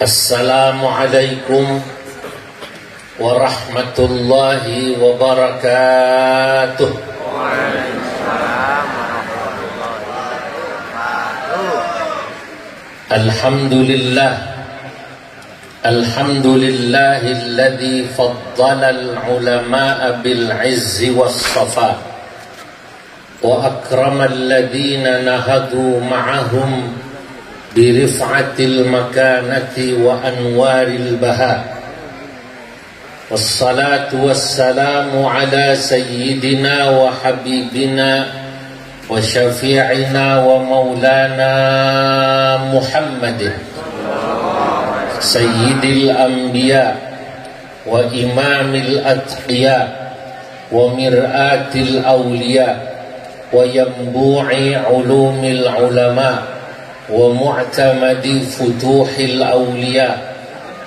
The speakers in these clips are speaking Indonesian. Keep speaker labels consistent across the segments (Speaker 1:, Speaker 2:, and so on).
Speaker 1: Assalamualaikum warahmatullahi wabarakatuh. Alhamdulillah, alhamdulillahilladzi faddala al-ulama'a bil-'izzi was-safa wa akrama alladhina nahadu ma'ahum birif'atil makanati wa anwaril baha. Wassalatu wassalamu ala sayyidina wa habibina wa syafi'ina wa maulana Muhammadin sayyidil anbiya wa imamil atqiya wa mir'atil awliya wa yambu'i ulumil ulama wa mu'tamadi futuhil awliya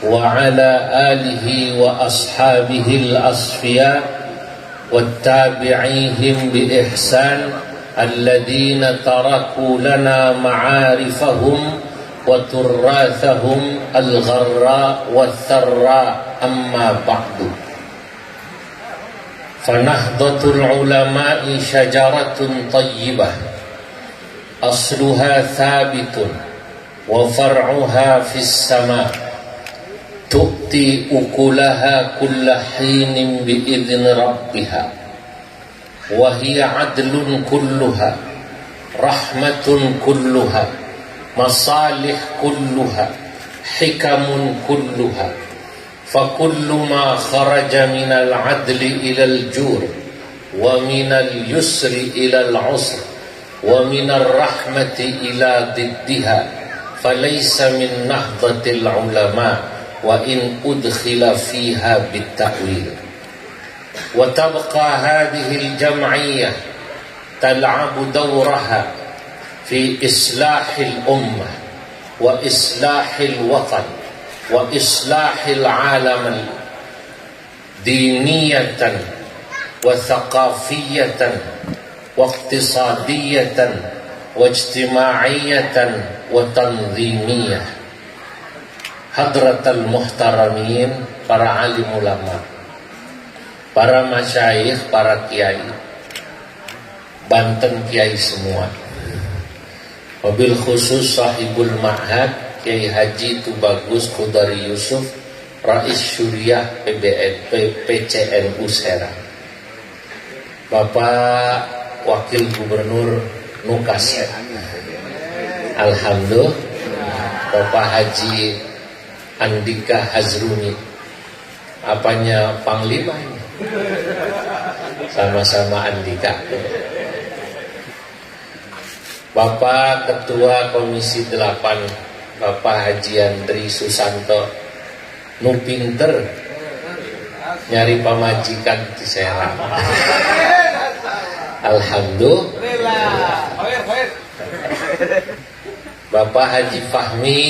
Speaker 1: wa ala alihi wa ashabihil asfiya wa tabi'ihim bi ihsan alladhina taraku lana ma'arifahum wa turrathahum al-gharra wa tharra amma ba'du. Fanahdatul ulama'i syajaratun tayyibah asluha thabitun wa far'uha fis sama tu'ti ukulaha kulla hinin bi'idhin rabbiha wa hiya adlun kulluha rahmatun kulluha masalih kulluha hikamun kulluha fakullu ma kharaja minal adli ilal jur wa minal yusri ilal usr wa minar rahmati ila diddiha falaysa min nahdatil ulama wa in udkhila fiha bitta'wil. Wa tabqa hadhihi al-jam'iyyah tal'abu dawraha fi islahil ummah wa islahil watan wa islahil alam diniyatan wa thaqafiyatan waqtisadiyatan wajtima'iyatan wa tanzimiyah. Hadratal muhtaramin, para alim ulama, para masyayikh, para kiai Banten, kiai semua, wabil khusus sahibul ma'had Kiai Haji Tubagus Qudari Yusuf, Rais Syuriah PCNU Serang, Bapak Wakil Gubernur Nukasem, alhamdulillah, Bapak Haji Andika Hazrumi, apanya Panglima ini? Sama-sama Andika. Bapak Ketua Komisi 8 Bapak Haji Andri Susanto, nu pinter nyari pamajikan di Serang. Alhamdulillah. Bapak Haji Fahmi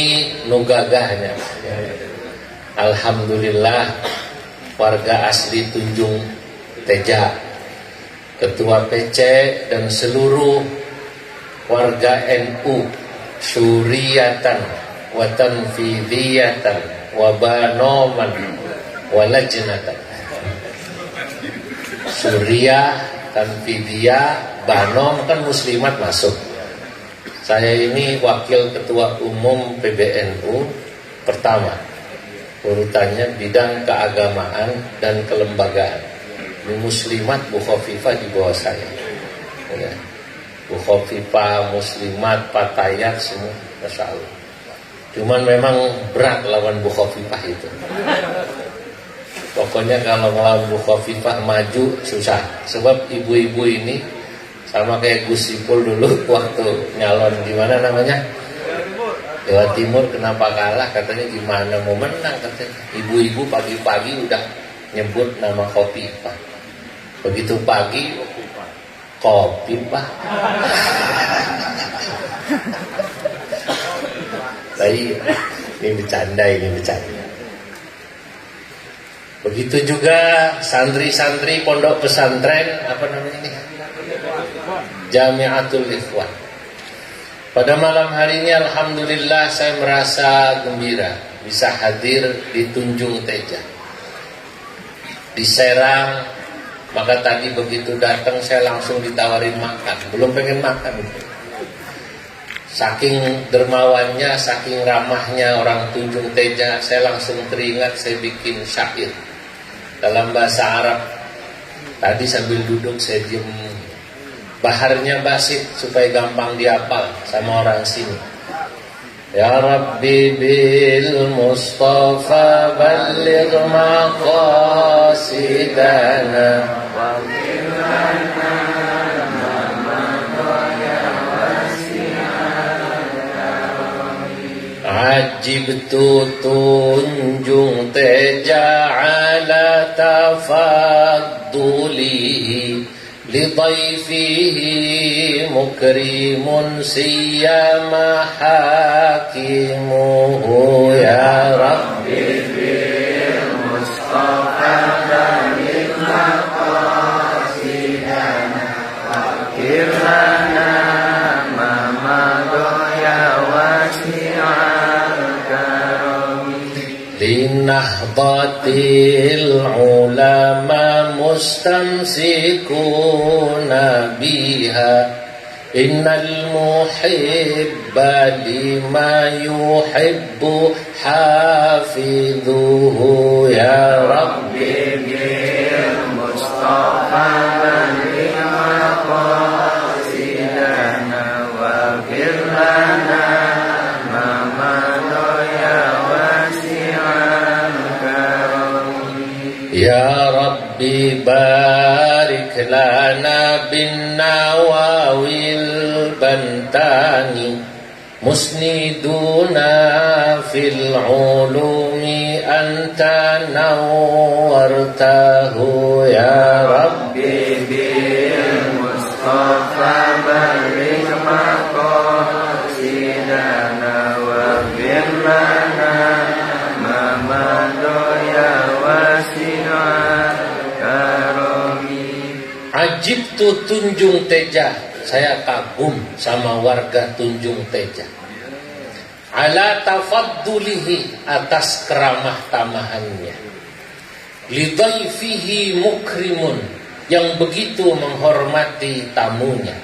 Speaker 1: nu gagahnya. Alhamdulillah, warga asli Tunjung Teja, Ketua PC dan seluruh warga NU syuriyatan wa tanfidhiyatan wa banoman wa lajnatan. Suriyah, tanfidhiyah, banom kan muslimat masuk. Saya ini wakil ketua umum PBNU pertama, urutannya bidang keagamaan dan kelembagaan. Ini muslimat Bu Khofifah di bawah saya ya. Bu Khofifah, muslimat, patayat semua, Masya Allah. Cuman memang berat lawan Bu Khofifah itu. Pokoknya kalau melawan Bu Khofifah maju susah. Sebab ibu-ibu ini sama kayak Gus Ipul dulu waktu nyalon gimana namanya, Jawa Timur, kenapa kalah, katanya gimana mau menang, katanya ibu-ibu pagi-pagi udah nyebut nama Khofifah. Begitu pagi Khofifah Tapi ini bercanda. Begitu juga santri-santri pondok pesantren apa namanya ini? Jamiatul Ikhwan. Pada malam hari ini alhamdulillah saya merasa gembira bisa hadir di Tunjung Teja. Di Serang, maka tadi begitu datang saya langsung ditawarin makan. Belum pengen makan. Saking dermawannya, saking ramahnya orang Tunjung Teja, saya langsung teringat saya bikin syair dalam bahasa Arab. Tadi sambil duduk saya diem. Baharnya basit supaya gampang dihafal sama orang sini. Ya Rabbi bil Mustafa balligh maqasidana Ajibtu Tunjung Teja ala tafaddulihi lidayfihi mukrimun siyama hakimuhu ya Rabbi bil Mustafa balligh maqasidana waghfir lana ma madha wasi'al karami linahdatil ulama mustamsikuna biha innal muhibba lima yuhibbu hafidhuhu ya Rabbi bil Mustafa balligh maqasidana waghfir lana ma madha wasi'al karami ya Rabbi barik lana bin nawawil bantani musniduna fil ulumi anta nawwartahu ya Rabbi bil Mustafa balligh maqasidana waghfir lana ma madha wasi'al karami. Ajibtu Tunjung Teja, saya kagum sama warga Tunjung Teja. Ala tafaddulihi, atas keramah tamahannya. Lidayfihi mukrimun, yang begitu menghormati tamunya.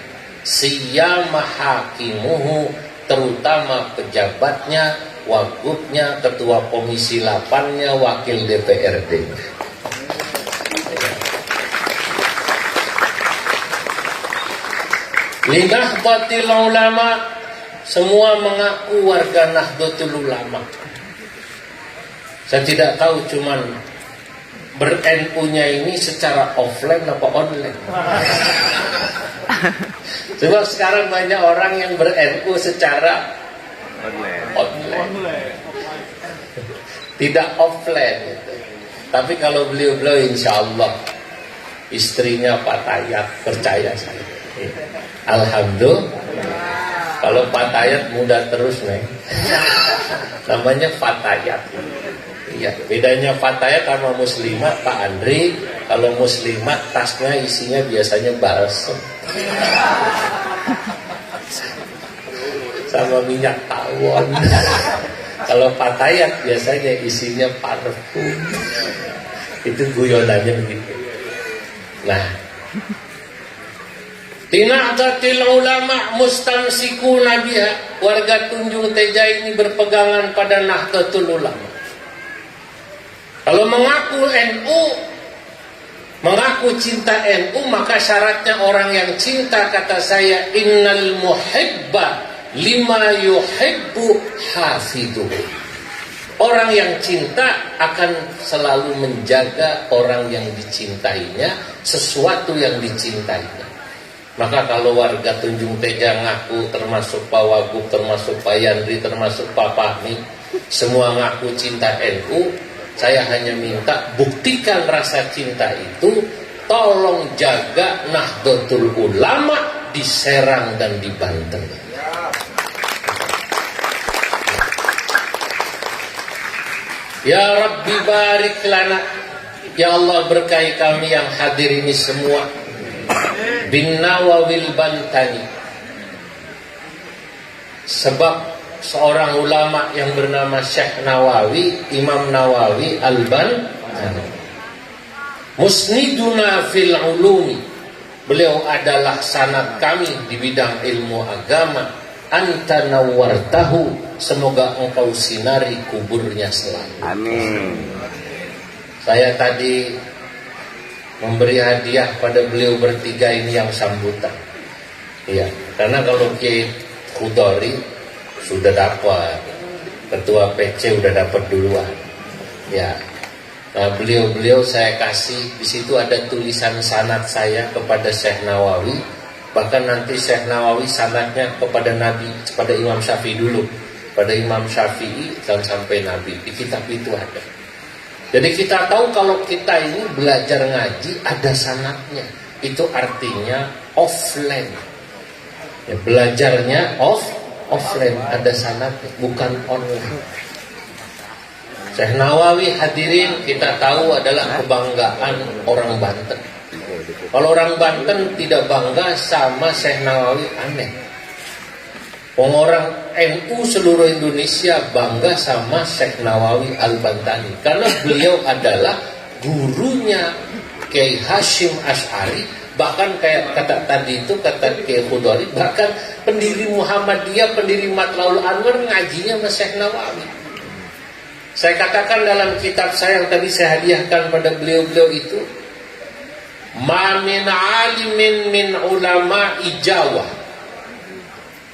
Speaker 1: Siyama hakimuhu, terutama pejabatnya, wagubnya, ketua komisi 8-nya, wakil DPRD. Linahdatil ulama, semua mengaku warga Nahdlatul Ulama. Saya tidak tahu cuman ber-NU-nya ini secara offline apa online. Coba sekarang banyak orang yang ber-NU secara online. Tidak offline gitu. Tapi kalau beliau-beliau insya Allah istrinya Pak Tayat, percaya saya. Alhamdulillah. Kalau Pak Tayat muda terus nih. Namanya Fatayat. Iya, bedanya Fatayat sama Muslimat Pak Andri. Kalau Muslimat tasnya isinya biasanya balsem sama minyak tawon. Kalau Fatayat biasanya isinya parfum. Itu guyonannya begitu. Nah, Tina'datil ulama mustamsikuna biha, warga Tunjung Teja ini berpegangan pada Nahdlatul Ulama. Kalau mengaku NU, mengaku cinta NU, maka syaratnya orang yang cinta, kata saya, innal muhibba lima yuhibbu hafidhu. Orang yang cinta akan selalu menjaga orang yang dicintainya, sesuatu yang dicintainya. Maka kalau warga Tunjung Teja ngaku, termasuk Pak Wagub, termasuk Pak Yandri, termasuk Pak Fahmi, semua ngaku cinta NU, saya hanya minta buktikan rasa cinta itu, tolong jaga Nahdlatul Ulama di Serang dan di Banten. Ya Rabbi barik lana, ya Allah berkahi kami yang hadir ini semua, bin Nawawil Bantani, sebab seorang ulama yang bernama Syekh Nawawi, Imam Nawawi Al-Bantani, musniduna fil ulumi, beliau adalah sanad kami di bidang ilmu agama. Anta nawwartahu, semoga engkau sinari kuburnya selalu. Amin. Saya tadi memberi hadiah pada beliau bertiga ini yang sambutan. Iya, karena kalau Kiai Khudori sudah dapat, ketua PC udah dapat duluan. Ya. Nah, beliau saya kasih, di situ ada tulisan sanad saya kepada Syekh Nawawi. Bahkan nanti Syekh Nawawi sanadnya kepada Nabi, kepada Imam Syafi'i dulu, pada Imam Syafi'i dan sampai Nabi. Di kitab itu ada. Jadi kita tahu kalau kita ini belajar ngaji ada sanadnya. Itu artinya offline. Ya, belajarnya offline, ada sanadnya, bukan online. Syekh Nawawi hadirin kita tahu adalah kebanggaan orang Banten. Kalau orang Banten tidak bangga sama Syekh Nawawi aneh. Orang NU seluruh Indonesia bangga sama Syekh Nawawi Al-Bantani karena beliau adalah gurunya Kiai Hashim Asy'ari, bahkan kayak kata tadi itu kata Kiai Khudori, bahkan pendiri Muhammadiyah, pendiri Matlaul Anwar ngajinya sama Syekh Nawawi. Saya katakan dalam kitab saya yang tadi saya hadiahkan pada beliau-beliau itu, ma min alimin min ulama Jawa.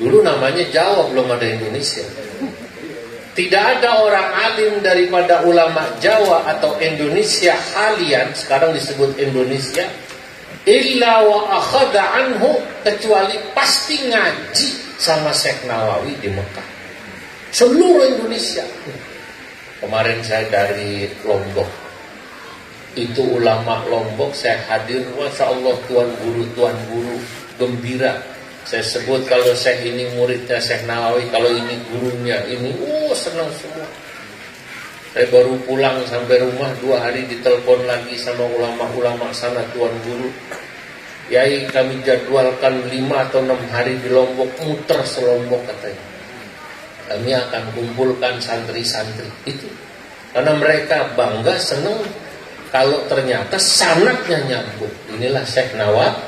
Speaker 1: Dulu namanya Jawa, belum ada Indonesia. Tidak ada orang alim daripada ulama Jawa atau Indonesia halian, sekarang disebut Indonesia, illa wa akhadha anhu, kecuali pasti ngaji sama Syekh Nawawi di Mekah. Seluruh Indonesia. Kemarin saya dari Lombok, itu ulama Lombok saya hadir, Masya Allah, tuan guru gembira. Saya sebut kalau Syekh ini muridnya Syekh Nawawi, kalau ini gurunya ini, senang semua. Saya baru pulang sampai rumah 2 hari ditelepon lagi sama ulama-ulama sana, tuan guru, Yai kami jadwalkan 5 atau 6 hari di Lombok, muter selombok katanya. Kami akan kumpulkan santri-santri itu. Karena mereka bangga, senang kalau ternyata sanadnya nyambung. Inilah Syekh Nawawi.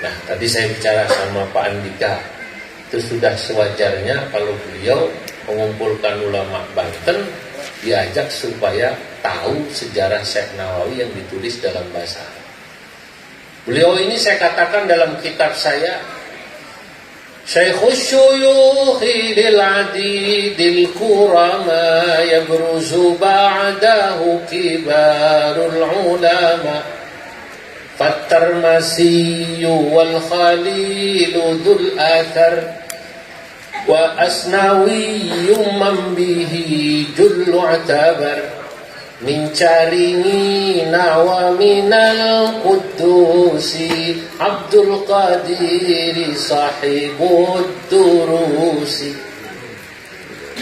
Speaker 1: Nah, tadi saya bicara sama Pak Andika, itu sudah sewajarnya kalau beliau mengumpulkan ulama Banten, diajak supaya tahu sejarah Syekh Nawawi yang ditulis dalam bahasa Arab. Beliau ini saya katakan dalam kitab saya, Syekhus syuyukhi lil adidil kurama yabruzu ba'dahu kibarul ulama fattarmasiyu wal khalilu dhul athar wa asnawiyu man bihi jullu atabar min caringina wa minal qudusi Abdul Qadir sahibud durusi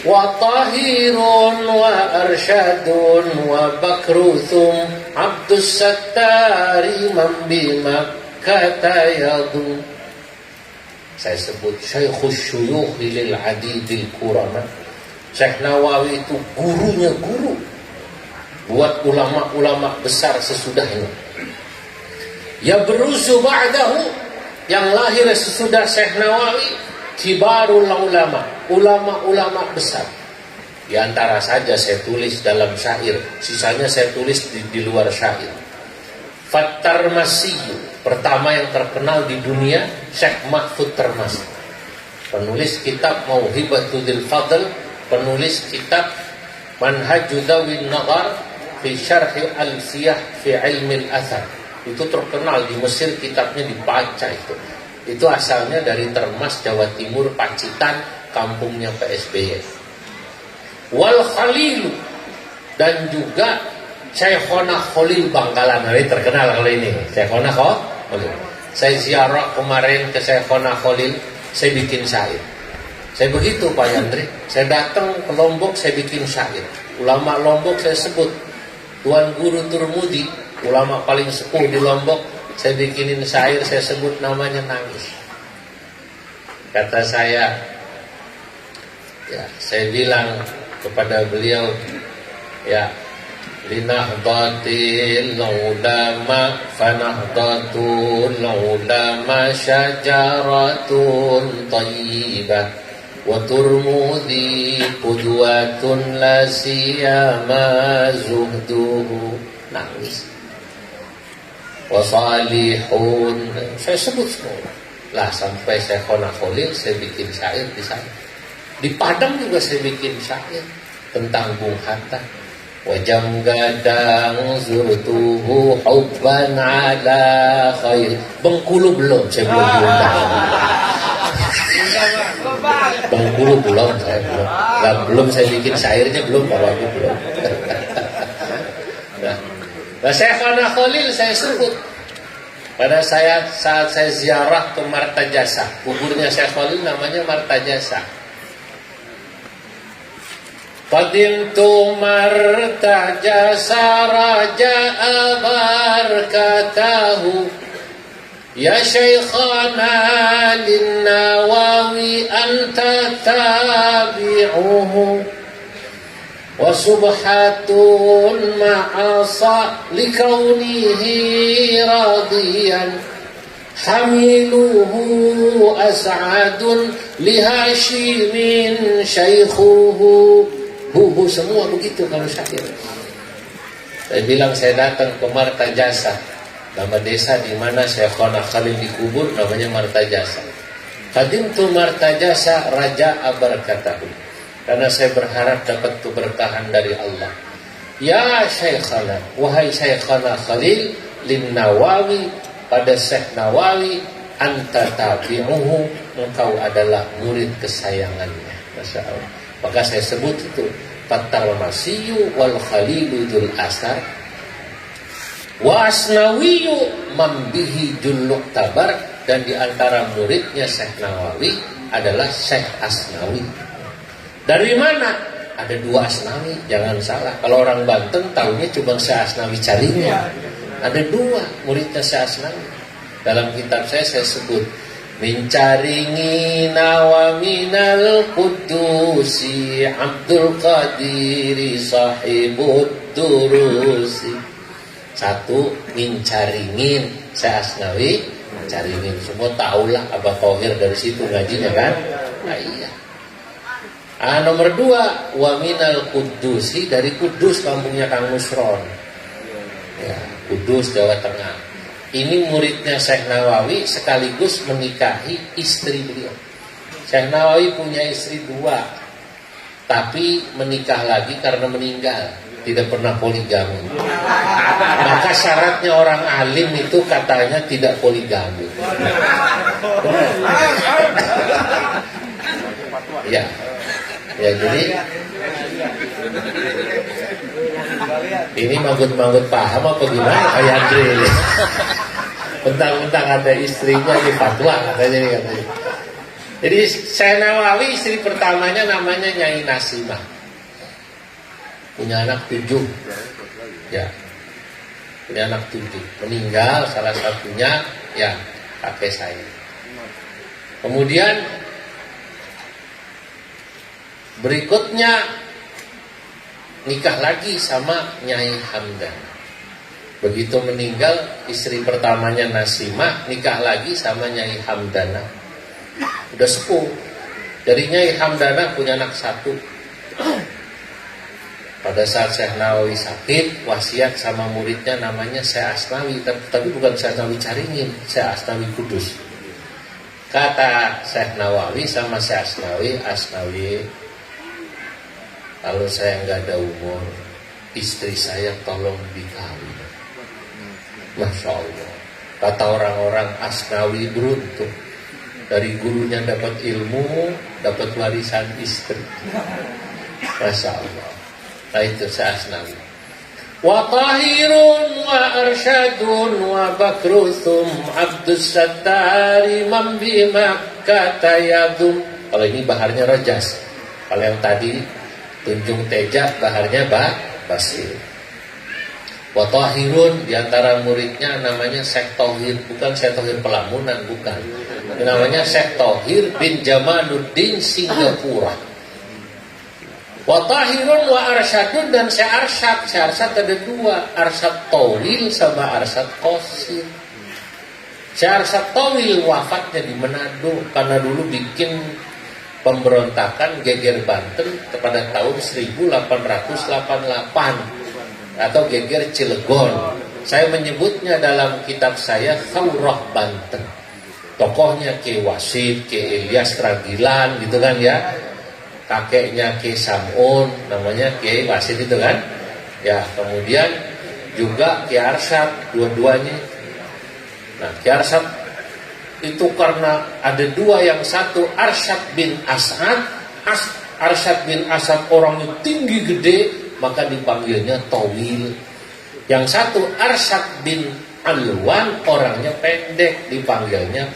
Speaker 1: wa tahirun wa arsyadun wa bakruthum Abdus Sattari man bima katayadun. Saya sebut Syekhus syuyukh lil adidil kurama. Syekh Nawawi itu gurunya guru buat ulama-ulama besar sesudahnya. Ya beruzu ba'dahu, yang lahir sesudah Syekh Nawawi, kibarul ulama, ulama-ulama besar. Di antara saja saya tulis dalam syair, sisanya saya tulis di luar syair. Fattarmasiyu, pertama yang terkenal di dunia, Syekh Mahfud Tarmasi, penulis kitab Mauhibatul Fadl, penulis kitab Manhaju Dawin Nagar fi syarhi al-siyah fi ilmi al-athar. Itu terkenal di Mesir, kitabnya dibaca itu. Itu asalnya dari Termas, Jawa Timur, Pacitan, kampungnya PSBY. Wal Khalilu, dan juga Syekhona Khalil Bangkalan. Ini terkenal kalau ini, Syekhona Khalil. Saya ziarah kemarin ke Syekhona Khalil, saya bikin syair. Saya begitu Pak Yandri. Saya datang ke Lombok, saya bikin syair. Ulama Lombok saya sebut. Tuan Guru Turmudi, ulama paling sepuh di Lombok, saya bikinin syair, saya sebut namanya Nangis. Kata saya, ya, saya bilang kepada beliau, ya, linahdatil ulama fanahdatul ulama syajaratun tayyibah wa turmudi qudwatun la siyama zuhduhu. Nangis. Wa salihun, saya sebut semua. Lah sampai saya Khona Khalil, saya bikin syair di sana. Di Padang juga saya bikin syair tentang Bung Hatta. Wajam gadang zurtuhu hubban ala khair. Bengkulu belum, saya belum diundang. Bengkulu belum, saya belum. Nah, belum saya bikin syairnya belum, kalau aku belum. Nah, saya Khona Khalil saya sebut. Pada saat saya ziarah ke Martajasa, kuburnya Syekh Khalil namanya Martajasa. Qadimtu Martajasa raja'a barakatahu ya Syekhana lin-Nawawi anta tabi'uhu wa subhatun ma'asa likaunihi radiyan hamiluhu as'adun lihashimin syaikhuhu. Bubu semua begitu kalau syair. Saya bilang saya datang ke Martajasa, nama desa di mana Syekh Khona Khalil dikubur namanya Martajasa. Qadimtu Martajasa raja'a barakatahu, karena saya berharap dapat keberkahan dari Allah. Ya Syekhana, wahai Syekhana Khalil, lin Nawawi, pada Syekh Nawawi, anta tabi'uhu, engkau adalah murid kesayangannya. Masya Allah. Maka saya sebut itu Fatal Masiyu wal Khaliludul Asar wa Asnawiyu mambihi julluk tabar. Dan diantara muridnya Syekh Nawawi adalah Syekh Asnawi. Dari mana? Ada dua Asnawi, jangan salah. Kalau orang Banten tahunya cuma Syekh Asnawi Carinya. Ada dua muridnya Syekh Asnawi. Dalam kitab saya sebut Mincaringi nawaminal kudusi Abdul Qadiri sahibud durusi. Satu, mincaringin Syekh Asnawi, caringin. Semua tahulah Abah Thohir dari situ ngajinya kan? Nah iya. Nomor dua, waminal kudusi, dari Kudus, kampungnya Kang Nusron, ya, Kudus, Jawa Tengah. Ini muridnya Syekh Nawawi sekaligus menikahi istri beliau. Syekh Nawawi punya istri dua, tapi menikah lagi karena meninggal, tidak pernah poligami. Maka syaratnya orang alim itu katanya tidak poligami. Ya. Ya, jadi ini manggut-manggut paham apa gimana kayak Andre ini. Bentang-bentang ada istrinya di fatwa katanya. Jadi Syekh Nawawi istri pertamanya namanya Nyai Nasimah. Punya anak 7. Ya. Punya anak 7. Meninggal salah satunya ya kakek saya. Kemudian berikutnya nikah lagi sama Nyai Hamdan. Begitu meninggal istri pertamanya Nasimah, nikah lagi sama Nyai Hamdana. Udah sepuh. Dari Nyai Hamdana punya anak 1. Pada saat Syekh Nawawi sakit, wasiat sama muridnya namanya Syekh Asnawi, tapi bukan Syekh Asnawi Caringin, Syekh Asnawi Kudus. Kata Syekh Nawawi sama Syekh Asnawi, kalau saya nggak ada umur, istri saya tolong dikawin. Masya Allah. Kata orang-orang Asnawi beruntung. Dari gurunya dapat ilmu, dapat warisan istri. Masya Allah. Nah itu saya Asnawi. Wa tahirun wa arsyadun wa bakruthum abdus sattari man bi Makkah yadum Kalau ini baharnya rojas. Kalau yang tadi Tunjung Teja baharnya basir. Wa Tahirun, diantara muridnya namanya Syekh Thohir, bukan Syekh Thohir Pelamunan, bukan. Namanya Syekh Thohir bin Jamaluddin Singapura. Wa Tahirun wa Arsyadun, dan Syekh Arsyad. Syekh Arsyad ada dua, Arsyad Tawil sama Arsyad Qasir. Syekh Arsyad Tawil wafatnya di Manado karena dulu bikin pemberontakan geger Banten pada tahun 1888 atau geger Cilegon. Saya menyebutnya dalam kitab saya Thawrah Banten. Tokohnya Ki Wasid, Ki Ilyas Ragilan gitu kan ya. Kakeknya Ki Samun, namanya Ki Wasid itu kan. Ya, kemudian juga Ki Arsyad, dua-duanya. Nah, Ki Arsyad itu karena ada dua, yang satu Arsyad bin As'ad. Arsyad bin As'ad orangnya tinggi gede, maka dipanggilnya Tawil. Yang satu Arsyad bin Alwan orangnya pendek, dipanggilnya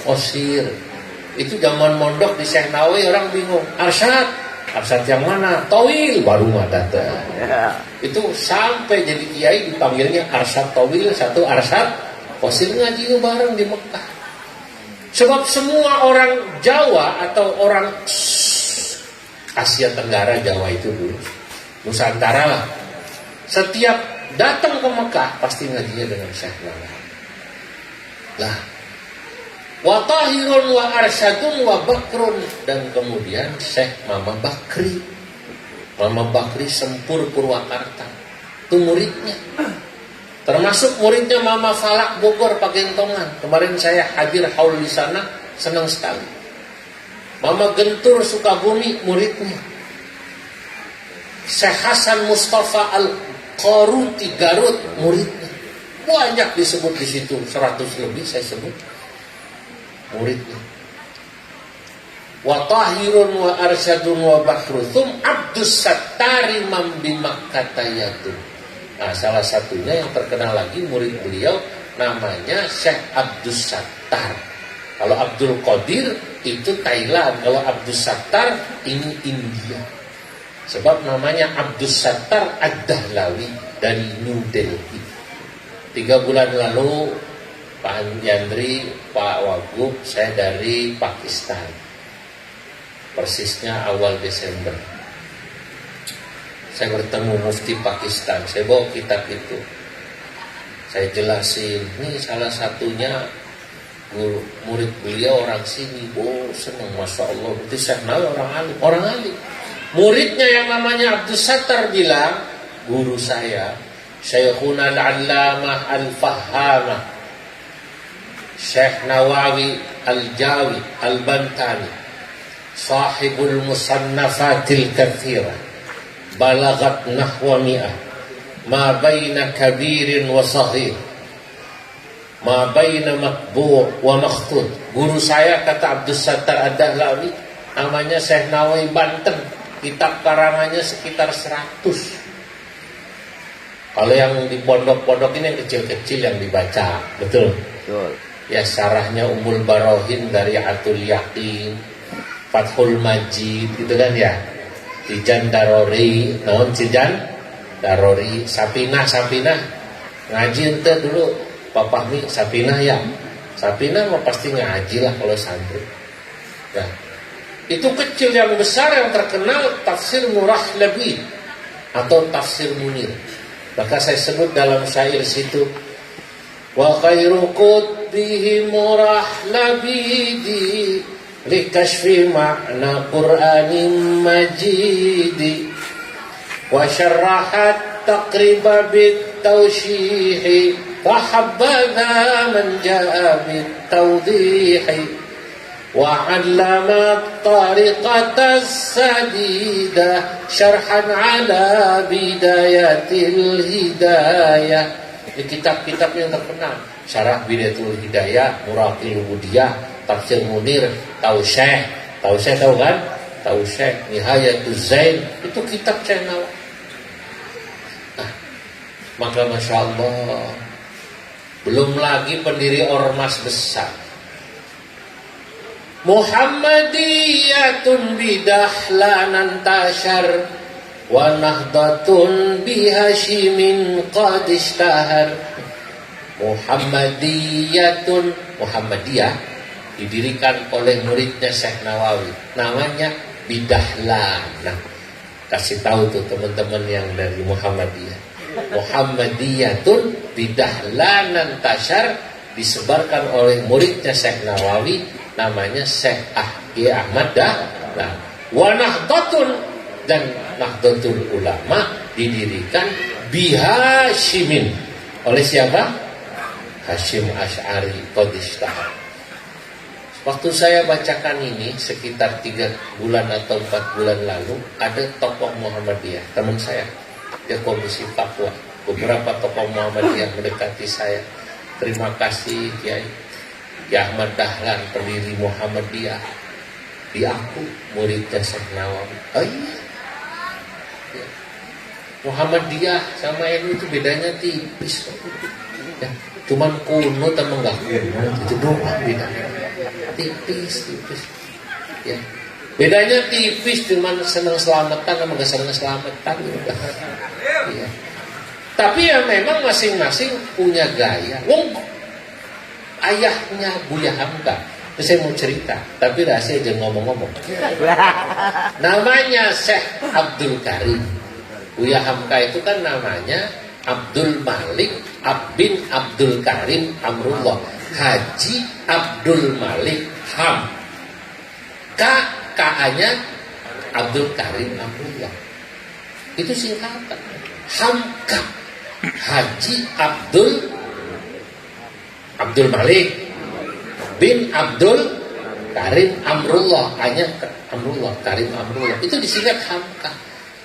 Speaker 1: Qasir. Itu zaman mondok di Syekh Nawawi orang bingung, Arsyad yang mana? Tawil baru mata. Itu sampai jadi kiai dipanggilnya Arsyad Tawil, satu Arsyad Qasir, ngaji bareng di Mekah. Sebab semua orang Jawa atau orang Asia Tenggara, Jawa itu dulu Nusantara lah, setiap datang ke Mekah pasti ngajinya dengan Syekh Nawawi. Lah, wa Tahirun wa Arsyadun wa Bakrun, dan kemudian Syekh Mama Bakri. Mama Bakri Sempur Purwakarta, itu muridnya. Termasuk muridnya Mama Falak Bogor Pagentongan. Kemarin saya hadir haul di sana, senang sekali. Mama Gentur Sukabumi muridnya. Syekh Hasan Mustafa Al-Qaruti Garut muridnya. Banyak disebut di situ, 100 lebih saya sebut muridnya. Wa Tahirun wa Arsyadun wa Bakruthum Abdus Sattari Mambimakkatayatun. Nah, salah satunya yang terkenal lagi murid beliau namanya Syekh Abdus Sattar. Kalau Abdul Qadir itu Thailand, kalau Abdus Sattar ini India. Sebab namanya Abdus Sattar Ad-Dahlawi dari New Delhi. 3 bulan lalu Pak Yandri, Pak Wagub, saya dari Pakistan. Persisnya awal Desember. Saya bertemu mufti Pakistan, saya bawa kitab itu. Saya jelasin, ini salah satunya murid beliau orang sini. Oh, senang, Masya Allah. Itu Syekh Nawawi orang alim. Muridnya yang namanya Abdus Sattar bilang, guru saya, Syekhuna Al-Allamah Al-Fahamah, Syekh Nawawi Al-Jawi Al-Bantani, Sahibul Musannafatil Kathirah, balagat nahwa mi'ah, ma baina kabirin wa sahir, ma baina makbu' wa makhtud. Guru saya, kata Abdus Sattar Ad-Dahlawi, namanya Syekh Nawawi Banten. Kitab karangannya sekitar 100. Kalau yang di pondok-pondok ini yang kecil-kecil yang dibaca, betul? Betul. Ya, syarahnya Ummul Barohin dari Atul Yaqin, Fathul Majid, gitu kan ya. Tijan Darori, naon Tijan Darori, Sapinah. Ngaji ente dulu, Papa Mi Sapinah ya. Sapinah mah pasti ngaji lah kalau santri. Nah, itu kecil, yang besar yang terkenal Tafsir Murah Labid atau Tafsir Munir. Maka saya sebut dalam syair situ, wa khairu qutbihi Murah Labidi likashfi ma'na Qur'anin majidi wa syarrahat taqriba bitawshihi wa habbadha man ja'a bitawdihi وعلم الطريقة السديدة شرحا على بداية الهداية. Di kitab-kitab yang terkenal, Syarah Bidayatul Hidayah, Muraqil Ubudiyah, Tafsir Munir, tahu Syekh tahu kan? Tahu Syekh Nihayatul Zain, itu kitab channel. Nah, maka Masya Allah, belum lagi pendiri ormas besar. Muhammadiyatun bidahlanan tashar wa nahdhatun bihashimin qad ishtahar. Muhammadiyatun, Muhammadiyah didirikan oleh muridnya Syekh Nawawi, namanya Bidahlan. Nah, kasih tahu tuh teman-teman yang dari Muhammadiyah. Muhammadiyatun bidahlanan tashar disebarkan oleh muridnya Syekh Nawawi, namanya Syekh Ahmad Dahlan. Wa nahdhatun, dan Nahdlatul Ulama didirikan bihashimin, oleh siapa? Hashim Asy'ari Qadishtahar. Waktu saya bacakan ini sekitar 3 bulan atau 4 bulan lalu, ada tokoh Muhammadiyah, teman saya, dia komisi Papua. Beberapa tokoh Muhammadiyah mendekati saya. Terima kasih Kiai Ahmad Dahlan, pendiri Muhammadiyah. Aku muridnya Syekh Nawawi. Oh iya. Ya. Muhammadiyah sama NU itu bedanya tipis. Ya. Cuman kuno sama enggak kuno, itu doang bedanya. Tipis. Ya. Bedanya tipis, cuman senang selamatan sama enggak senang selamatan. Ya. Tapi ya memang masing-masing punya gaya. Ayahnya Buya Hamka, saya mau cerita, tapi rahasia jangan ngomong-ngomong. Namanya Syekh Abdul Karim. Buya Hamka itu kan namanya Abdul Malik bin Abdul Karim Amrullah, Haji Abdul Malik Ham. K-nya Abdul Karim Amrullah. Itu singkatan. Hamka. Haji Abdul Malik bin Abdul Karim Amrullah, hanya Amrullah, Karim Amrullah, itu disingkat Hamka.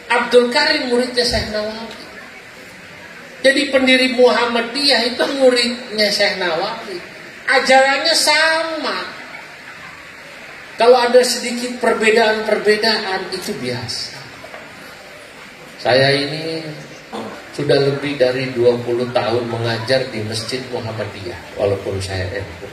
Speaker 1: Abdul Karim muridnya Syekh Nawawi. Jadi pendiri Muhammadiyah itu muridnya Syekh Nawawi. Ajarannya sama. Kalau ada sedikit perbedaan itu biasa. Saya ini sudah lebih dari 20 tahun mengajar di Masjid Muhammadiyah, walaupun saya NU.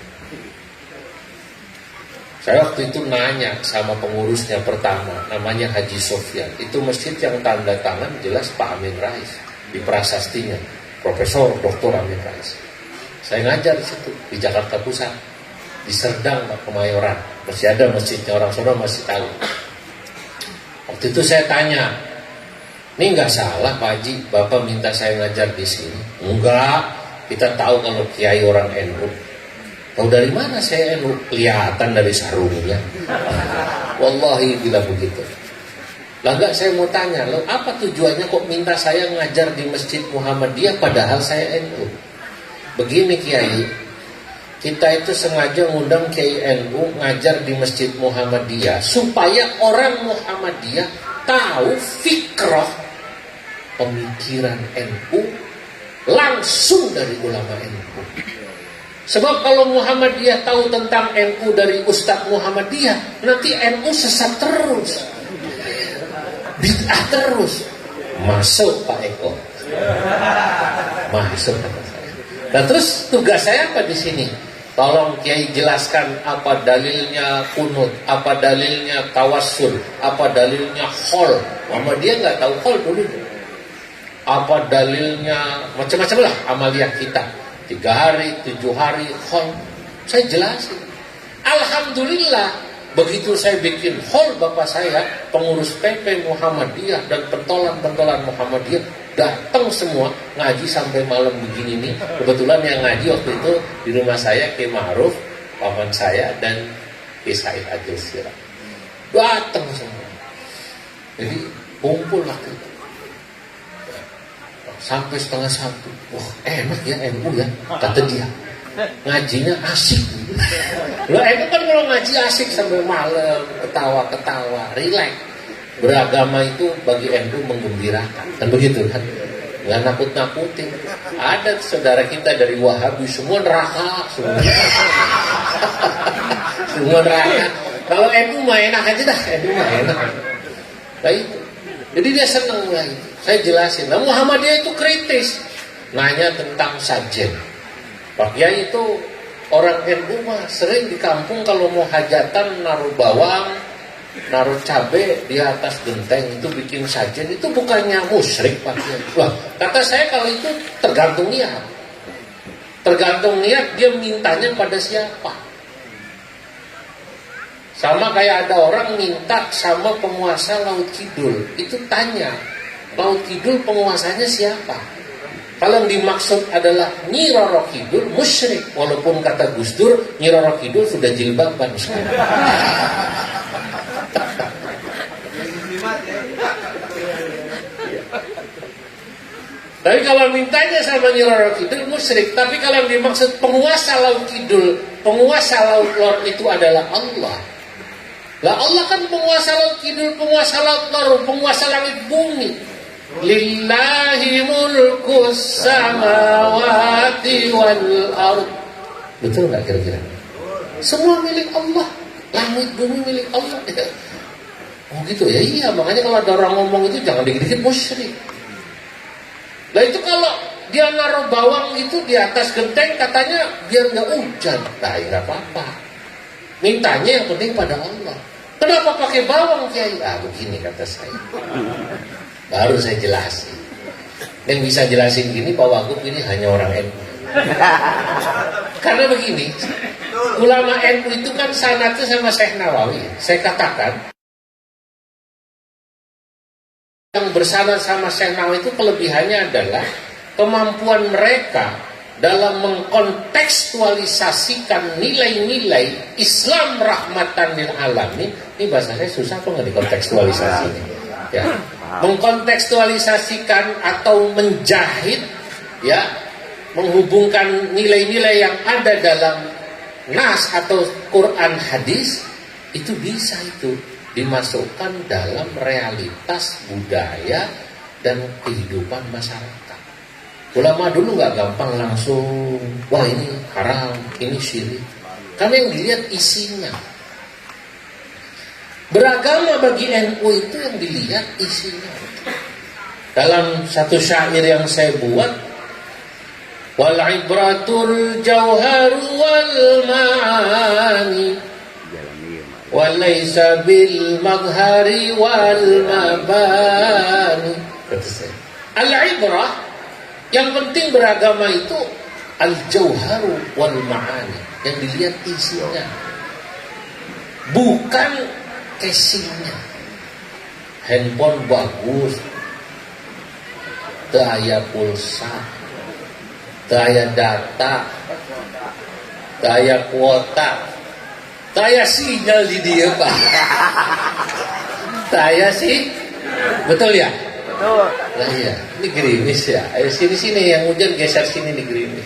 Speaker 1: Saya waktu itu nanya sama pengurusnya pertama, namanya Haji Sofyan. Itu masjid yang tanda tangan jelas Pak Amin Rais, di prasastinya, Profesor Dr. Amin Rais. Saya ngajar di situ, di Jakarta Pusat, di Serdang, Pak, Kemayoran. Masih ada masjidnya, orang sana masih tahu. Waktu itu saya tanya, ini nggak salah Pak Haji, Bapak minta saya ngajar di sini? Enggak, kita tahu kalau Kiai orang NU. Tahu dari mana saya NU? Kelihatan dari sarungnya. Wallahi bilang begitu. Lah enggak, saya mau tanya, lo apa tujuannya kok minta saya ngajar di Masjid Muhammadiyah padahal saya NU? Begini Kiai, kita itu sengaja ngundang Kiai NU ngajar di Masjid Muhammadiyah supaya orang Muhammadiyah tahu fikrah pemikiran NU langsung dari ulama NU. Sebab kalau Muhammadiyah tahu tentang NU dari Ustadz Muhammadiyah, nanti NU sesat terus, bid'ah terus. Masuk Pak Eko, masuk. Nah terus tugas saya apa di sini? Tolong Kiai jelaskan apa dalilnya kunut, apa dalilnya tawassul, apa dalilnya khol. Muhammadiyah nggak tahu khol dulu. Apa dalilnya, macam-macam lah amaliyah kita, 3 hari, 7 hari khol, saya jelasin. Alhamdulillah, begitu saya bikin khol, bapak saya pengurus PP Muhammadiyah dan pentolan-pentolan Muhammadiyah datang semua ngaji sampai malam begini nih. Kebetulan yang ngaji waktu itu di rumah saya Kiai Ma'ruf, paman saya, dan Kiai Said Agil Sirah. Datang semua. Jadi kumpul waktu itu sampai 12:30. Wah enak ya NU ya, kata dia. Ngajinya asik. Loh NU kan kalau ngaji asik sampai malam, ketawa-ketawa, rileks. Beragama itu bagi NU menggembirakan, kan begitu kan? Nggak nakut-nakutin. Ada saudara kita dari Wahabi semua neraka, semua neraka. Kalau NU mah enak aja dah, NU mah enak. Nah itu. Jadi dia senang lah itu. Saya jelasin. Nah Muhammadiyah itu kritis. Nanya tentang sajen. Pak Kiai itu orang NU mah sering di kampung kalau mau hajatan naruh bawang, naruh cabai di atas genteng, itu bikin sajen, itu bukannya musyrik Pak Kiai. Wah, kata saya kalau itu tergantung niat. Tergantung niat dia mintanya pada siapa. Sama kayak ada orang minta sama penguasa Laut Kidul, itu tanya, Laut Kidul penguasanya siapa? Kalau yang dimaksud adalah Nyi Roro Kidul, musyrik. Walaupun kata Gus Dur, Nyi Roro Kidul sudah jilbaban sekarang. Tapi kalau mintanya sama Nyi Roro Kidul, musyrik. Tapi kalau yang dimaksud penguasa Laut Kidul, penguasa Laut Lor itu adalah Allah. Lah Allah kan penguasa Laut Kidul, penguasa Laut Lor, penguasa langit bumi. Lillahi mulkus samawati wal ard. Betul nggak kira-kira? Semua milik Allah, langit bumi milik Allah. Oh gitu ya, iya. Makanya kalau ada orang ngomong itu jangan dikit-dikit musyrik. Nah itu kalau dia naruh bawang itu di atas genteng katanya biar nggak hujan. Nah ya nggak apa-apa. Mintanya yang penting pada Allah. Kenapa pakai bawang Kiai? Ah begini kata saya. Baru saya jelasin. Yang bisa jelasin gini Pak Wagub ini hanya orang NU. Karena begini, ulama NU itu kan sanadnya sama Syekh Nawawi. Saya katakan yang bersanad sama Syekh Nawawi itu kelebihannya adalah kemampuan mereka dalam mengkontekstualisasikan nilai-nilai Islam rahmatan lil alamin. Ini bahasa saya susah kok nggak dikontekstualisasi. Ya, mengkontekstualisasikan atau menjahit, ya, menghubungkan nilai-nilai yang ada dalam nas atau Quran hadis itu bisa itu dimasukkan dalam realitas budaya dan kehidupan masyarakat. Ulama dulu nggak gampang langsung, wah ini haram, ini syirik. Karena yang dilihat isinya. Beragama bagi NU itu yang dilihat isinya. Dalam satu syair yang saya buat, wal ibratul jauharu wal ma'ani walaysa bil madhari wal mabani. Al ibrah, yang penting beragama itu al jauharu wal ma'ani, yang dilihat isinya, bukan casingnya. Handphone bagus, daya pulsa, daya data, daya kuota, daya sinyal di dia Pak. Daya sih, betul ya? Betul. Nah iya, ini gerimis ya. Ayo sini yang hujan geser sini nih gerimis.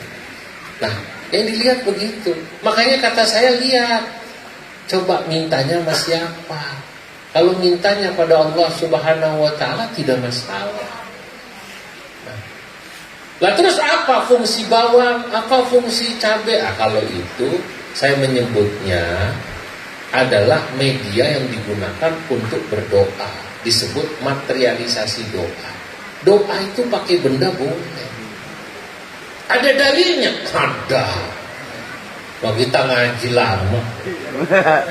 Speaker 1: Nah, yang dilihat begitu. Makanya kata saya lihat. Coba mintanya sama siapa? Kalau mintanya pada Allah Subhanahu wa Ta'ala tidak masalah. Lah terus apa fungsi bawang? Apa fungsi cabai? Kalau itu saya menyebutnya adalah media yang digunakan untuk berdoa. Disebut materialisasi doa. Doa itu pakai benda boleh. Ada dalilnya? Ada. Kalau kita ngaji lama,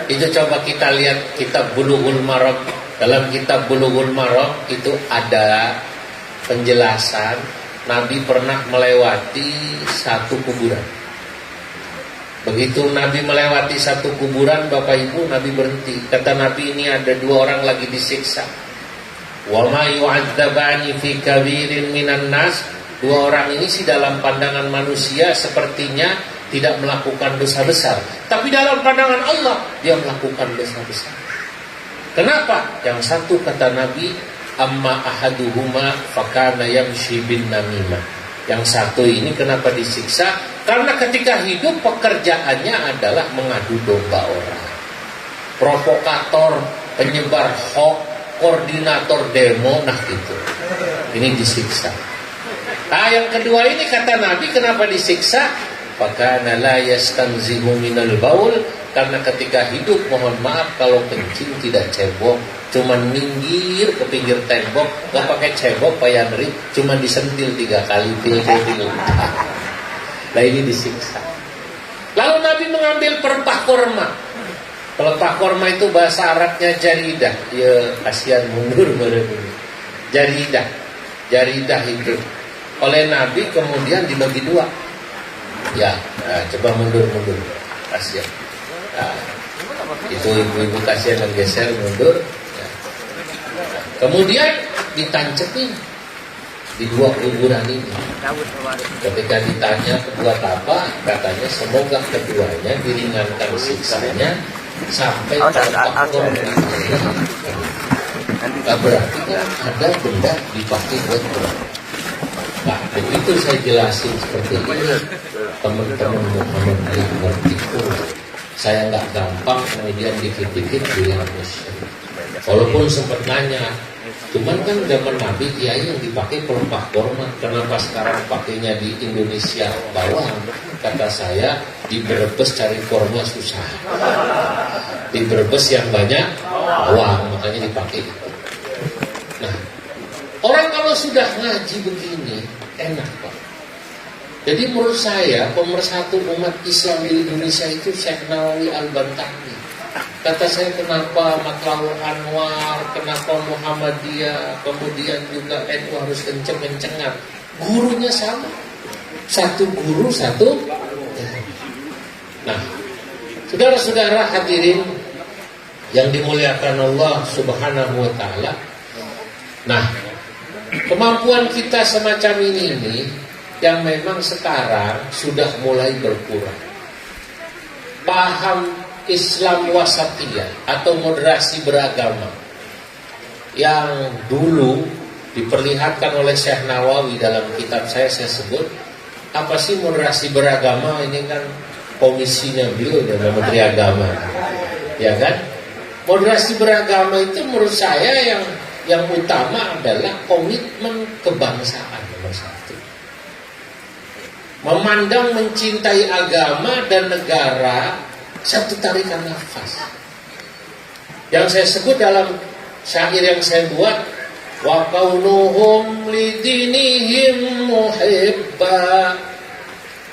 Speaker 1: itu coba kita lihat kitab Bulughul Maram. Dalam kitab Bulughul Maram itu ada penjelasan Nabi pernah melewati satu kuburan. Begitu Nabi melewati satu kuburan, Bapak Ibu, Nabi berhenti. Kata Nabi, ini ada dua orang lagi disiksa. Wa ma yu'adzabani fi kabirin minan nas. Dua orang ini sih dalam pandangan manusia sepertinya tidak melakukan dosa besar, tapi dalam pandangan Allah dia melakukan dosa besar. Kenapa? Yang satu kata Nabi, amma ahaduhuma fakana yamshi bin namimah. Yang satu ini kenapa disiksa? Karena ketika hidup pekerjaannya adalah mengadu domba orang, provokator, penyebar hoax, koordinator demo, nah gitu. Ini disiksa. Nah yang kedua ini kata Nabi kenapa disiksa? Fakana la yastanzihu minal baul, karena ketika hidup mohon maaf kalau kencing tidak cebok, cuman minggir ke pinggir tembok, nggak pakai cebok Pak Yandri, cuman disentil 3 kali pil. Nah ini disiksa. Lalu mengambil pelepah korma. Pelepah korma itu bahasa Arabnya jaridah. Ya kasihan mundur bener. Jaridah itu oleh Nabi kemudian dibagi dua. Ya, nah, coba mundur. Kasihan. Nah, itu ibu-ibu kasihan yang geser mundur. Ya. Kemudian ditancepin di dua kuburan ini. Ketika ditanya buat apa, katanya semoga keduanya diringankan siksanya sampai tanpa korban. Nah, berarti kan ada benda dipakai buat korban. Nah, begitu saya jelasin seperti ini, teman-teman Muhammad yang ngerti saya nggak gampang kemudian dikit-dikit bilang musyrik. Walaupun sempat nanya, cuman kan zaman Nabi kiai yang dipakai pelepah korma, kenapa sekarang pakainya di Indonesia bawang? Kata saya, di Brebes cari korma susah. Di Brebes yang banyak bawang, makanya dipakai. Nah, orang kalau sudah ngaji begini enak Pak. Jadi menurut saya pemersatu umat Islam di Indonesia itu Syekh Nawawi Al-Bantawi. Kata saya, kenapa Matlabul Anwar, kenapa Muhammadiyah, kemudian juga NU harus kenceng-kencengan? Gurunya sama, satu guru satu. Nah, saudara-saudara hadirin yang dimuliakan Allah Subhanahu wa Ta'ala. Nah, kemampuan kita semacam ini yang memang sekarang sudah mulai berkurang. Paham Islam wasatiyah atau moderasi beragama yang dulu diperlihatkan oleh Syekh Nawawi dalam kitab saya sebut, apa sih moderasi beragama? Ini kan komisinya beliau dalam Menteri Agama, ya kan? Moderasi beragama itu menurut saya yang utama adalah komitmen kebangsaan nomor satu. Memandang, mencintai agama dan negara satu tarikan nafas. Yang saya sebut dalam syair yang saya buat, wa kaunuhum lidinihim muhibba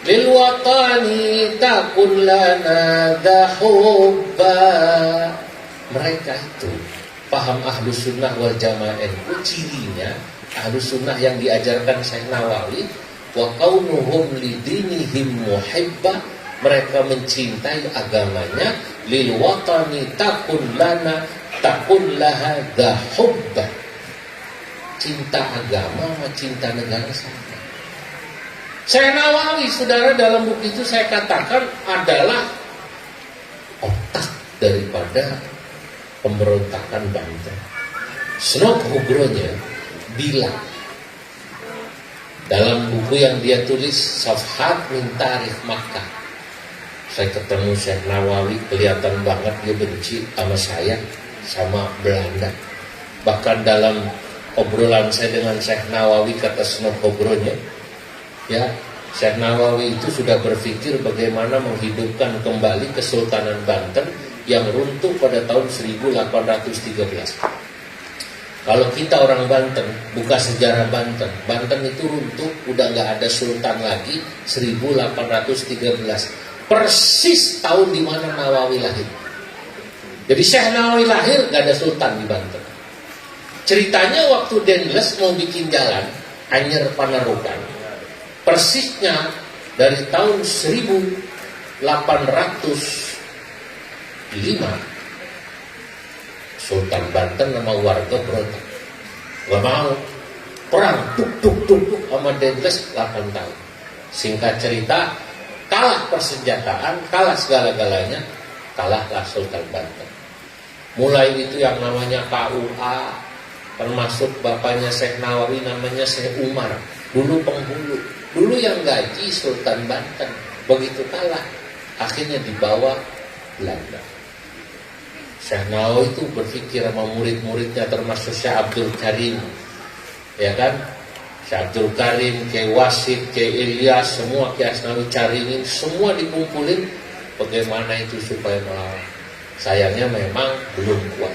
Speaker 1: lil watani takun lana dahubba. Mereka itu paham Ahlus Sunnah wal Jamaah NU, cirinya Ahlus Sunnah yang diajarkan Syekh Nawawi, wa kaunuhum lidinihim muhibba, mereka mencintai agamanya, lil watani takun lana takun laha dahubba. Cinta agama sama cinta negara sama. Syekh Nawawi, saudara, dalam buku itu saya katakan adalah otak daripada pemberontakan Banten. Snok Hugronya bilang dalam buku yang dia tulis Safhat min Tarikh Makkah, saya ketemu Syekh Nawawi, kelihatan banget dia benci sama saya, sama Belanda. Bahkan dalam obrolan saya dengan Syekh Nawawi, kata Snok Hugronya, ya, Syekh Nawawi itu sudah berpikir bagaimana menghidupkan kembali Kesultanan Banten yang runtuh pada tahun 1813. Kalau kita orang Banten, buka sejarah Banten, Banten itu runtuh, udah nggak ada sultan lagi, 1813. Persis tahun di mana Nawawi lahir. Jadi Syekh Nawawi lahir, nggak ada sultan di Banten. Ceritanya waktu Dendles mau bikin jalan Anyer Panarukan, persisnya dari tahun 1805 Sultan Banten sama warga berontak, gak mau, perang tuk sama Dendles 8 tahun. Singkat cerita, kalah persenjataan, kalah segala-galanya, kalahlah Sultan Banten. Mulai itu yang namanya KUA, termasuk bapaknya Syekh Nawawi namanya Syekh Umar, dulu penghulu, dulu yang gaji Sultan Banten. Begitu kalah, akhirnya dibawa Belanda. Syekh Nawawi itu berpikir sama murid-muridnya, termasuk Syekh Abdul Karim, ya kan? Syekh Abdul Karim, Kiai Wasid, Kiai Ilyas, semua Kiai Asnawi Caringin, semua dikumpulin bagaimana itu supaya melawan. Sayangnya memang belum kuat.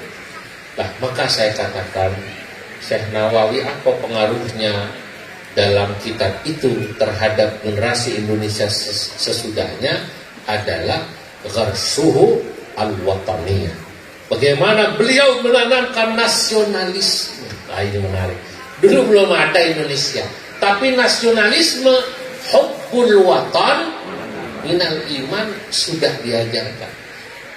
Speaker 1: Nah, maka saya katakan Syekh Nawawi apa pengaruhnya dalam kitab itu terhadap generasi Indonesia sesudahnya adalah gharsuhu al-wataniyah. Bagaimana beliau menanamkan nasionalisme. Nah, ini menarik. Dulu belum ada Indonesia, tapi nasionalisme, hubbul watan minal iman sudah diajarkan.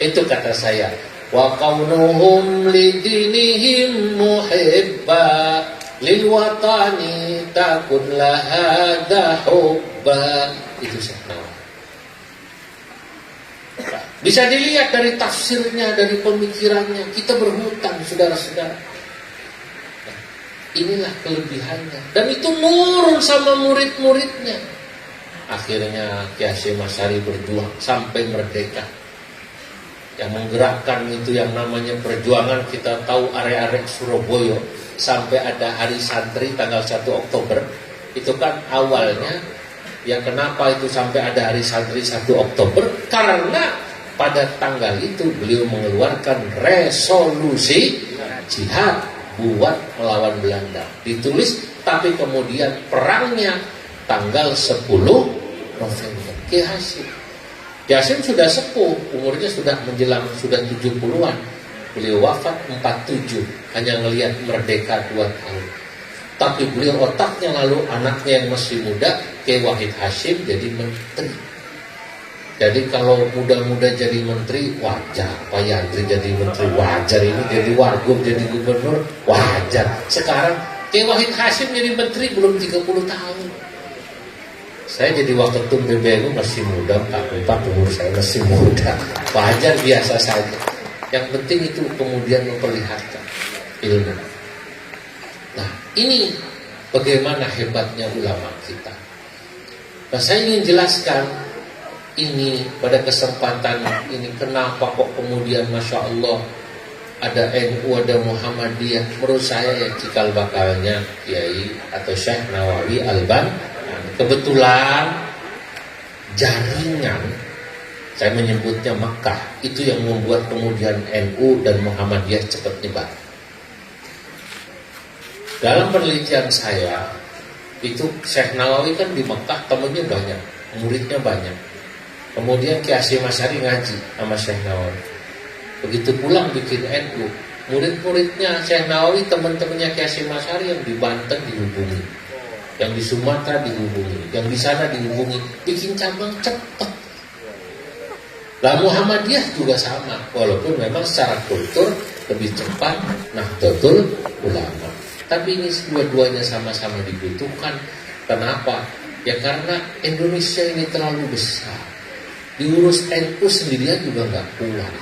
Speaker 1: Itu kata saya, wa kaunuhum lidinihim muhibba lil watani takun lahada hubba. Itu saya. Bisa dilihat dari tafsirnya, dari pemikirannya. Kita berhutang, saudara-saudara. Nah, inilah kelebihannya. Dan itu nurun sama murid-muridnya. Akhirnya Kiai Hasyim Asy'ari berjuang sampai merdeka. Yang menggerakkan itu yang namanya perjuangan, kita tahu arek-arek Surabaya sampai ada hari santri tanggal 1 Oktober. Itu kan awalnya, ya kenapa itu sampai ada hari santri 1 Oktober? Karena pada tanggal itu beliau mengeluarkan resolusi jihad buat melawan Belanda. Ditulis, tapi kemudian perangnya tanggal 10 November. Kiai Hasyim. Kiai Hasyim sudah sepuh, umurnya sudah menjelang, sudah 70-an. Beliau wafat 47, hanya ngelihat merdeka 2 tahun. Tapi beliau otaknya, lalu anaknya yang masih muda, Kiai Wahid Hasyim, jadi menteri. Jadi kalau muda-muda jadi menteri, wajar. Pak Yandri jadi menteri, wajar. Ini jadi wagub, jadi gubernur, wajar. Sekarang Kiai Wahid Hasyim jadi menteri belum 30 tahun. Saya jadi waketum PBNU masih muda, 44, umur saya masih muda. Wajar, biasa saja. Yang penting itu kemudian memperlihatkan ilmu. Nah, ini bagaimana hebatnya ulama kita. Nah, saya ingin jelaskan ini pada kesempatan ini, kenapa kok kemudian Masya Allah ada NU, ada Muhammadiyah. Menurut saya ya cikal bakalnya Kiai atau Syekh Nawawi Albani. Kebetulan jaringan, saya menyebutnya Mekah, itu yang membuat kemudian NU dan Muhammadiyah cepat nyebar. Dalam penelitian saya itu Syekh Nawawi kan di Mekah temannya banyak, muridnya banyak. Kemudian Kiai Hasyim Asy'ari ngaji sama Syekh Nawawi. Begitu pulang bikin NU, murid-muridnya Syekh Nawawi, teman-temannya Kiai Hasyim Asy'ari yang di Banten dihubungi, yang di Sumatera dihubungi, yang di sana dihubungi, bikin cabang cepat. Lah Muhammadiyah juga sama, walaupun memang secara kultur lebih cepat Nahdlatul Ulama. Tapi ini dua-duanya sama-sama dibutuhkan. Kenapa? Ya karena Indonesia ini terlalu besar. Diurus NU sendirian juga nggak kuat.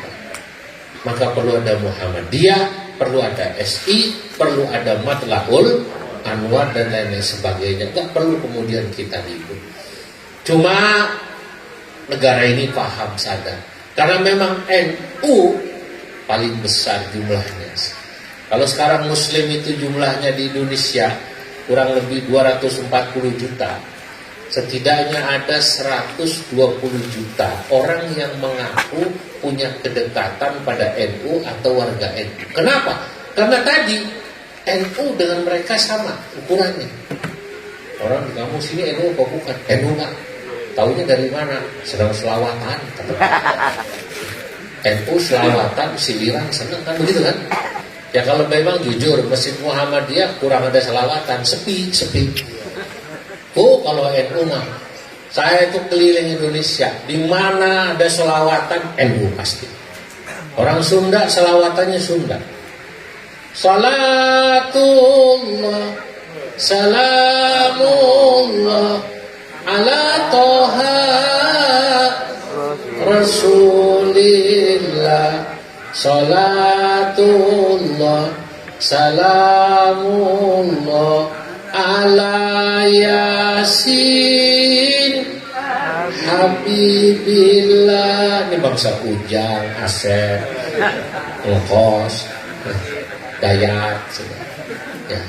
Speaker 1: Maka perlu ada Muhammadiyah, perlu ada SI, perlu ada Matlahul Anwar dan lain-lain sebagainya. Nggak perlu kemudian kita ribut. Cuma negara ini paham, sadar. Karena memang NU paling besar jumlahnya. Kalau sekarang Muslim itu jumlahnya di Indonesia kurang lebih 240 juta. Setidaknya ada 120 juta orang yang mengaku punya kedekatan pada NU atau warga NU. Kenapa? Karena tadi NU dengan mereka sama ukurannya. Orang di kampung sini NU kok bukan? NU nggak? Taunya dari mana? Sedang selawatan. NU selawatan, siliran, seneng kan begitu kan? Ya kalau memang jujur Masjid Muhammadiyah kurang ada selawatan, sepi. Oh kalau NU mah, saya itu keliling Indonesia, di mana ada selawatan NU pasti. Orang Sunda selawatannya Sunda. Salatullah, salamullah, ala toha Rasulillah. Salatullah, salamullah, ala Yasin Habibillah. Ini bangsa Ujang, Asep, Ngkos, Dayat, ya,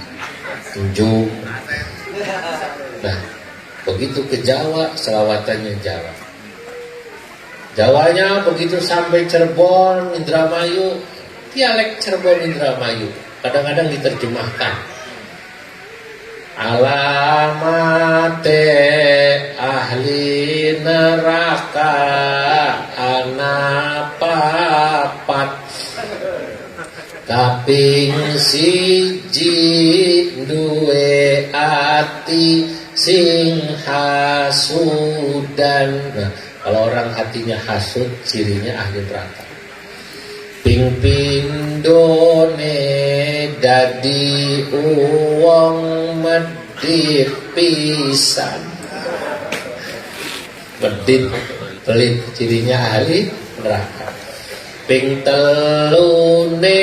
Speaker 1: Tunjuk. Nah, begitu ke Jawa, selawatannya Jawa. Jawanya begitu sampai Cirebon, Indramayu, dialek Cirebon, Indramayu, kadang-kadang diterjemahkan. Alamate ahli neraka ana papat kaping siji duwe ati sing hasudan. Nah, kalau orang hatinya hasud, cirinya ahli neraka. Ping pindone dadi uwong medhit pisan. Medhit pelit, cirinya ahli neraka. Ping telune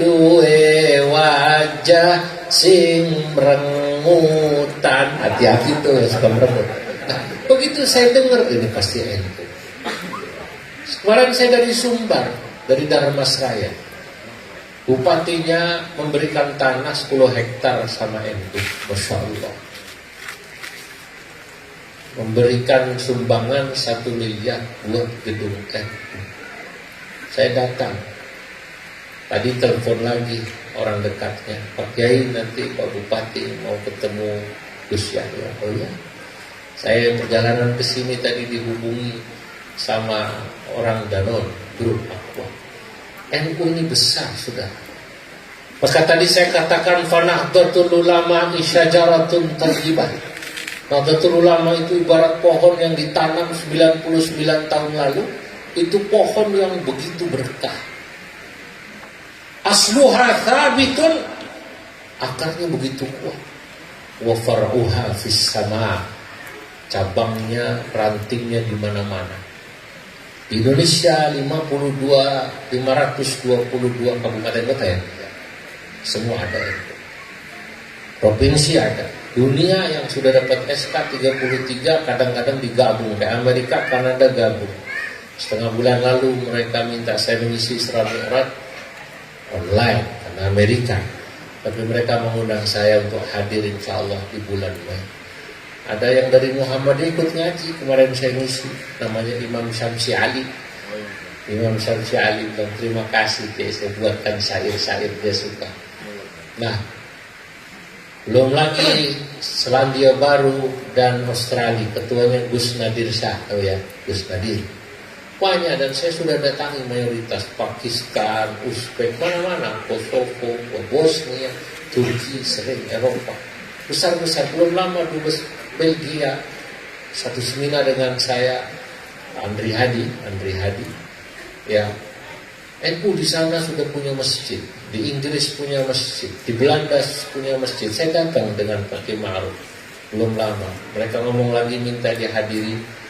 Speaker 1: duwe wajah sing merengutan. Hati-hati tuh yang suka merengut. Nah, begitu saya dengar ini pasti NU. Kemarin saya dari Sumbar, dari Dharmasraya. Bupatinya memberikan tanah 10 hektar sama NU. Masya Allah. Memberikan sumbangan 1 miliar buat gedung NU. Saya datang. Tadi telepon lagi orang dekatnya, Pak Kiai nanti Pak Bupati mau ketemu Gus Yahya. Oh ya, saya perjalanan ke sini tadi dihubungi sama orang Danon, grup Aqua. NU ini besar sudah. Maka tadi saya katakan Nahdlatul Ulama isyajaratun thayyibah. Nahdlatul Ulama itu ibarat pohon yang ditanam 99 tahun lalu. Itu pohon yang begitu berkah. Asluha thabitun, akarnya begitu kuat. Wa far'uha fis sama, cabangnya, rantingnya di mana-mana. Di Indonesia 522 kabupaten kota ya. Semua ada itu. Provinsi ada. Dunia yang sudah dapat SK 33 kadang-kadang digabung. Kayak Amerika, Kanada gabung. Setengah bulan lalu mereka minta saya mengisi Isra Mi'raj online karena Amerika. Tapi mereka mengundang saya untuk hadir insya Allah di bulan Mei. Ada yang dari Muhammadiyah ikut ngaji. Kemarin saya ngisi. Namanya Imam Syamsi Ali. Imam Syamsi Ali bilang terima kasih. Saya buatkan syair-syair dia suka. Nah, belum lagi Selandia Baru dan Australia. Ketuanya Gus Nadir Shah. Oh ya, Gus Nadir. Banyak, dan saya sudah datangi mayoritas Pakistan, Uzbek, mana-mana, Kosovo, Bosnia, Turki, sering Eropa. Besar-besar, belum lama dubes Belgia, satu seminar dengan saya, Andri Hadi, ya. NU di sana sudah punya masjid, di Inggris punya masjid, di Belanda punya masjid. Saya datang dengan Pak Kiai Ma'ruf, belum lama. Mereka ngomong lagi minta dihadiri.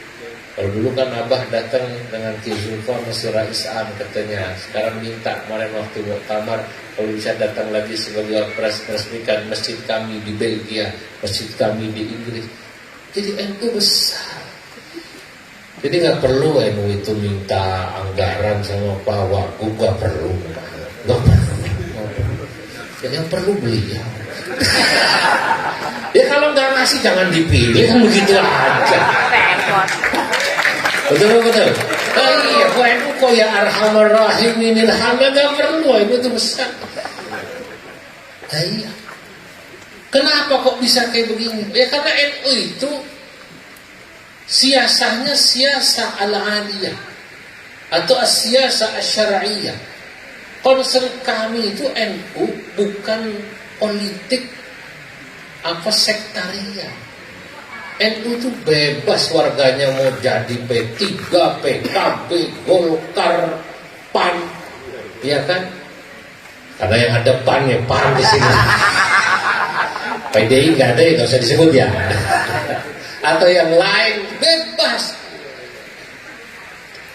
Speaker 1: Kalau dulu kan Abah datang dengan Ki Zulfa masih Rais Am katanya. Sekarang minta kemarin waktu muktamar kalau bisa datang lagi sebagai meresmikan masjid kami di Belgia, masjid kami di Inggris. Jadi NU besar. Jadi nggak perlu NU itu minta anggaran sama Pak Wagub, nggak perlu. Yang perlu beliau. Ya kalau nggak ngasih jangan dipilih, kan begitu aja. Betul. Oh iya, kok ya Arhamar Rahimin ilhamnya gak perlu, itu besar. Iya. Kenapa kok bisa kayak begini? Ya karena NU itu siasahnya siasah al-aliyah atau siasah asy-syar'iyyah. Concern kami itu NU bukan politik apa sektarian. NU itu bebas warganya mau jadi P3, PKB, Golkar, PAN, ya kan? Karena yang ada PAN ya PAN di sini. PDI nggak ada, nggak usah disebut ya. Atau yang lain bebas.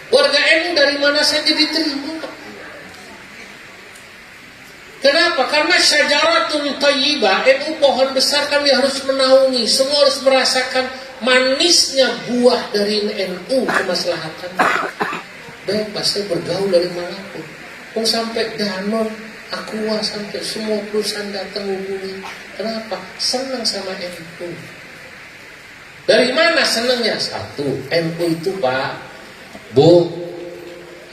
Speaker 1: Warga NU dari mana saja diterima. Kenapa? Karena syajaratun thayyibah, NU pohon besar kami harus menaungi. Semua harus merasakan manisnya buah dari NU kemaslahatan. Bebas, saya bergaul dari manapun. Mau sampai Danon, Aqua, sampai semua perusahaan datang hubungi. Kenapa? Senang sama NU. Dari mana senangnya? Satu, NU itu Pak, Bu,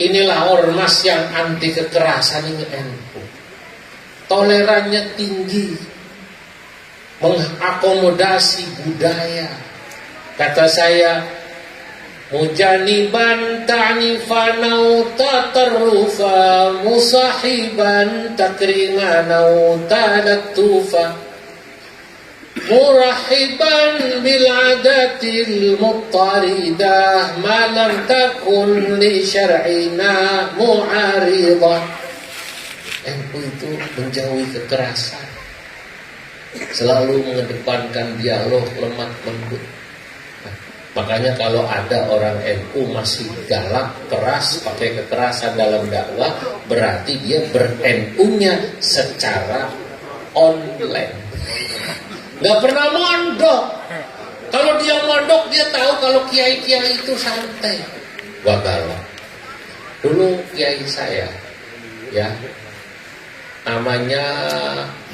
Speaker 1: inilah ormas yang anti kekerasan ini NU. Tolerannya tinggi, mengakomodasi budaya. Kata saya, mujaniban ta'nifan au tatarrufa musahiban takriman au talattufa murahiban bil adatil muttaridah ma lam takun li syar'ina mu'aridah. NU itu menjauhi kekerasan, selalu mengedepankan dialog lemah lembut. Makanya kalau ada orang NU masih galak, keras, pakai kekerasan dalam dakwah, berarti dia ber-NU-nya secara online. Gak pernah mondok. Kalau dia mondok, dia tahu kalau kiai-kiai itu santai. Gak galak. Dulu kiai saya, ya, namanya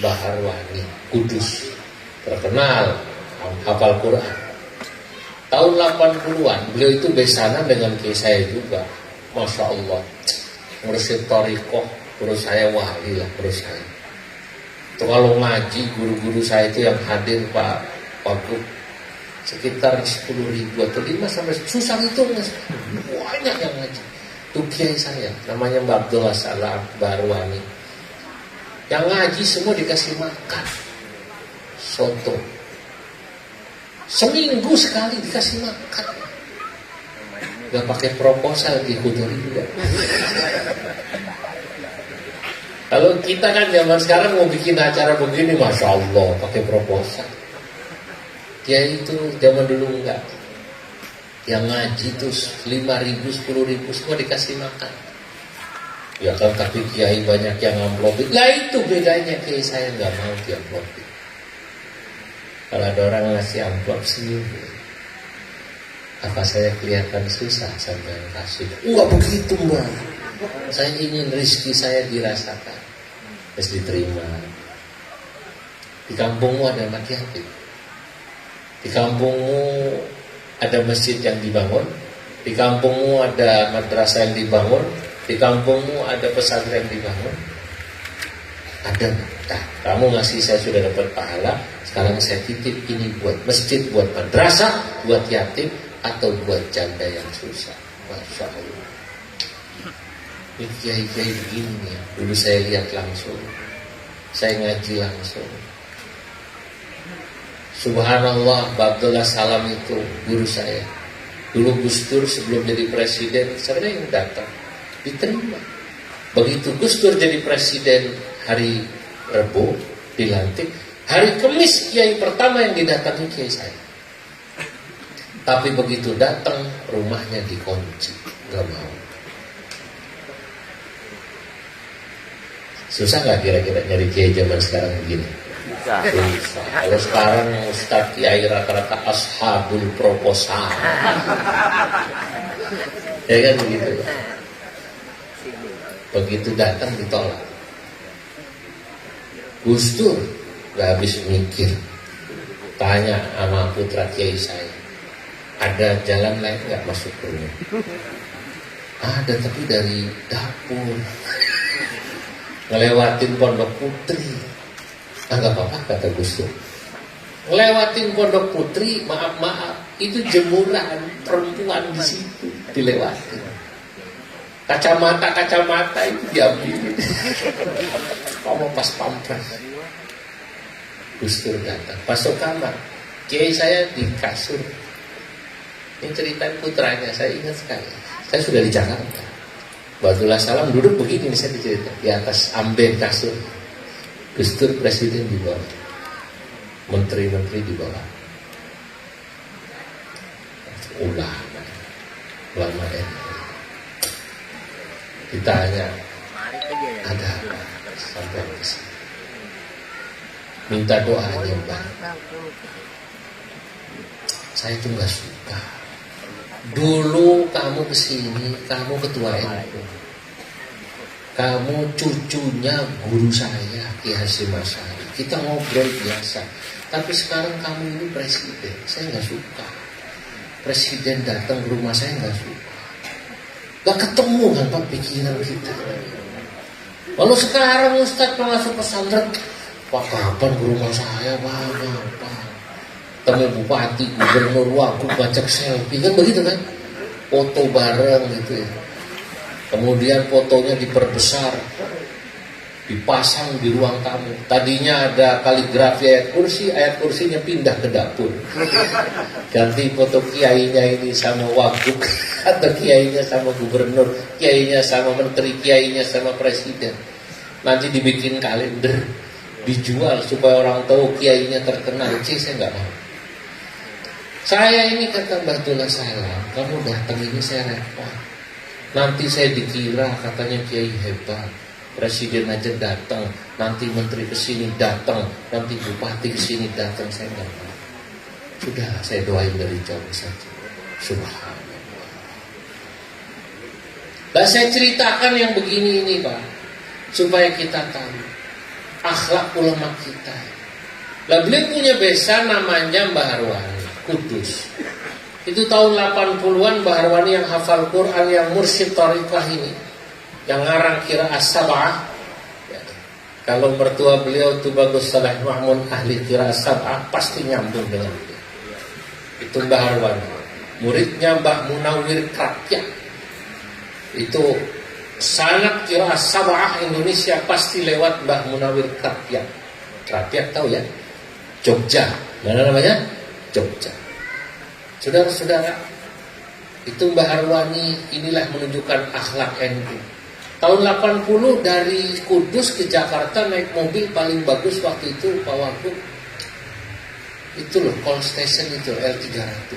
Speaker 1: Bahar Wani, Kudus, terkenal, hafal Quran. Tahun 80-an, beliau itu besanan dengan kiai saya juga. Masya Allah, ngurus torikoh, ngurus saya wali lah, ngurus saya. Itu kalau ngaji, guru-guru saya itu yang hadir Pak Wagub, sekitar 10.000 atau 5 sampai susah itu, banyak yang ngaji. Itu kiai saya, namanya Mbak Abdullah Salam Barwani. Yang ngaji semua dikasih makan soto. Seminggu sekali dikasih makan. Gak pakai proposal di Kuturinda. Kalau kita kan zaman sekarang mau bikin acara begini, Masya Allah, pakai proposal. Dia itu zaman dulu enggak. Yang ngaji tuh 5.000, 10.000 semua dikasih makan. Ya kan, tapi kiai banyak yang amplopin. Lah itu bedanya, kiai saya nggak mau diamplopin. Kalau ada orang ngasih amplop senyum, apa saya kelihatan susah sampai kasih? Enggak begitu, Mbak. Saya ingin rezeki saya dirasakan, terus diterima. Di kampungmu ada anak yatim. Di kampungmu ada masjid yang dibangun. Di kampungmu ada madrasah yang dibangun. Di kampungmu ada pesantren yang dibangun. Ada. Nah, kamu ngasih saya sudah dapat pahala. Sekarang saya titip ini buat masjid, buat madrasah, buat yatim, atau buat janda yang susah. Masya Allah. Ini kiai-kiai begini ya. Dulu saya lihat langsung, saya ngaji langsung. Subhanallah, Abdullah Salam itu guru saya. Dulu Gus Dur sebelum jadi presiden sering datang, diterima. Begitu Gus Dur jadi presiden hari Rabu dilantik, hari Kamis kiai pertama yang didatangi kiai saya. Tapi begitu datang rumahnya dikunci, nggak mau. Susah nggak kira-kira nyari kiai zaman sekarang begini? Susah. Kalau sekarang Ustadz kiai rata-rata ashabul proposal, ya kan begitu. Begitu datang ditolak. Gus Dur gak habis mikir, tanya sama putra kiai saya, ada jalan lain gak masuk ke rumah? Ada, tapi dari dapur ngelewatin Pondok Putri. Gak apa-apa kata Gus Dur. Ngelewatin Pondok Putri, maaf itu jemuran perempuan di situ dilewatin. Kacamata itu diambil. Kamu pas pampres. Gus Dur datang, masuk kamar. Kiai saya di kasur. Ini cerita putranya, saya ingat sekali. Saya sudah di Jakarta. Abdullah Salam duduk begini, saya dicerita di atas amben kasur. Gus Dur presiden di bawah, menteri-menteri di bawah. Ulama ditanya, ada apa sampai ke sini? Minta doanya, Pak. Saya tuh nggak suka. Dulu kamu kesini, kamu ketua NU, kamu cucunya guru saya, Ki Hasyim Asy'ari. Kita ngobrol biasa. Tapi sekarang kamu ini presiden, saya nggak suka. Presiden datang ke rumah saya nggak suka. Gak ketemu kan Pak pikiran kita. Lalu sekarang Ustadz masuk pesantren, Pak kapan ke rumah saya Pak? Temu bupati, gubernur, wagub, ngajak selfie, kan begitu kan? foto bareng gitu ya. Kemudian fotonya diperbesar, dipasang di ruang tamu. Tadinya ada kaligrafi ayat kursinya pindah ke dapur. Ganti foto kiainya ini sama wagub, atau kiainya sama gubernur, kiainya sama menteri, kiainya sama presiden. Nanti dibikin kalender, dijual supaya orang tahu kiainya terkenal. Saya nggak mau. Saya ini kata Bahtullah Salam, kamu datang ini saya repot. Nanti saya dikira katanya kiai hebat. Presiden aja datang, nanti menteri kesini datang, nanti bupati kesini datang, saya nggak mau. Sudah, saya doain dari jauh saja. Subhanallah. Dan saya ceritakan yang begini ini Pak, supaya kita tahu akhlak ulama kita. Lah beliau punya besan namanya Mbah Harwani, Kudus. Itu tahun 80-an Mbah Harwani yang hafal Quran, yang mursyid Thariqah ini, yang ngarang Qiraat Sab'ah ya. Kalau mertua beliau tuh Bagus Saleh Mahmud ahli Qiraat Sab'ah, pasti nyambung dengan dia. Itu Mbah Harwani. Muridnya Mbah Munawir Krapyak, itu sanad Qiraat Sab'ah Indonesia pasti lewat Mbah Munawir Krapyak. Krapyak tahu ya? Jogja. Mana namanya? Jogja. Saudara-saudara, itu Mbah Harwani inilah menunjukkan akhlak NU. Tahun 80 dari Kudus ke Jakarta naik mobil paling bagus waktu itu Pak Wagub. Itu loh, call station itu L300.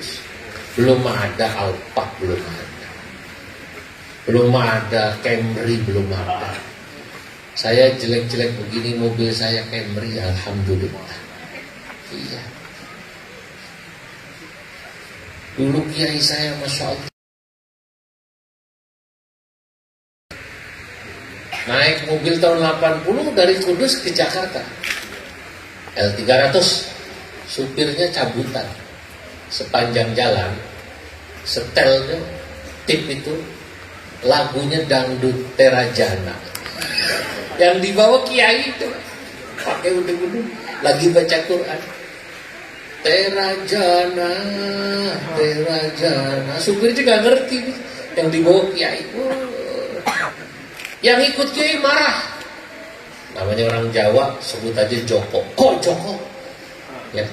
Speaker 1: Belum ada Alphard, belum ada. Belum ada Camry, belum ada. Saya jelek-jelek begini mobil saya Camry, alhamdulillah. Iya. Dulu kiai saya Masya Allah naik mobil tahun 80 dari Kudus ke Jakarta L300, supirnya cabutan sepanjang jalan, setelnya tip itu lagunya dangdut Terajana yang dibawa kiai itu pakai udeng-udeng lagi baca Quran. Terajana, Terajana. Supirnya gak ngerti nih, yang dibawa kiai. Yang ikut kiai marah. Namanya orang Jawa, sebut aja Joko. Kok Joko? Ya.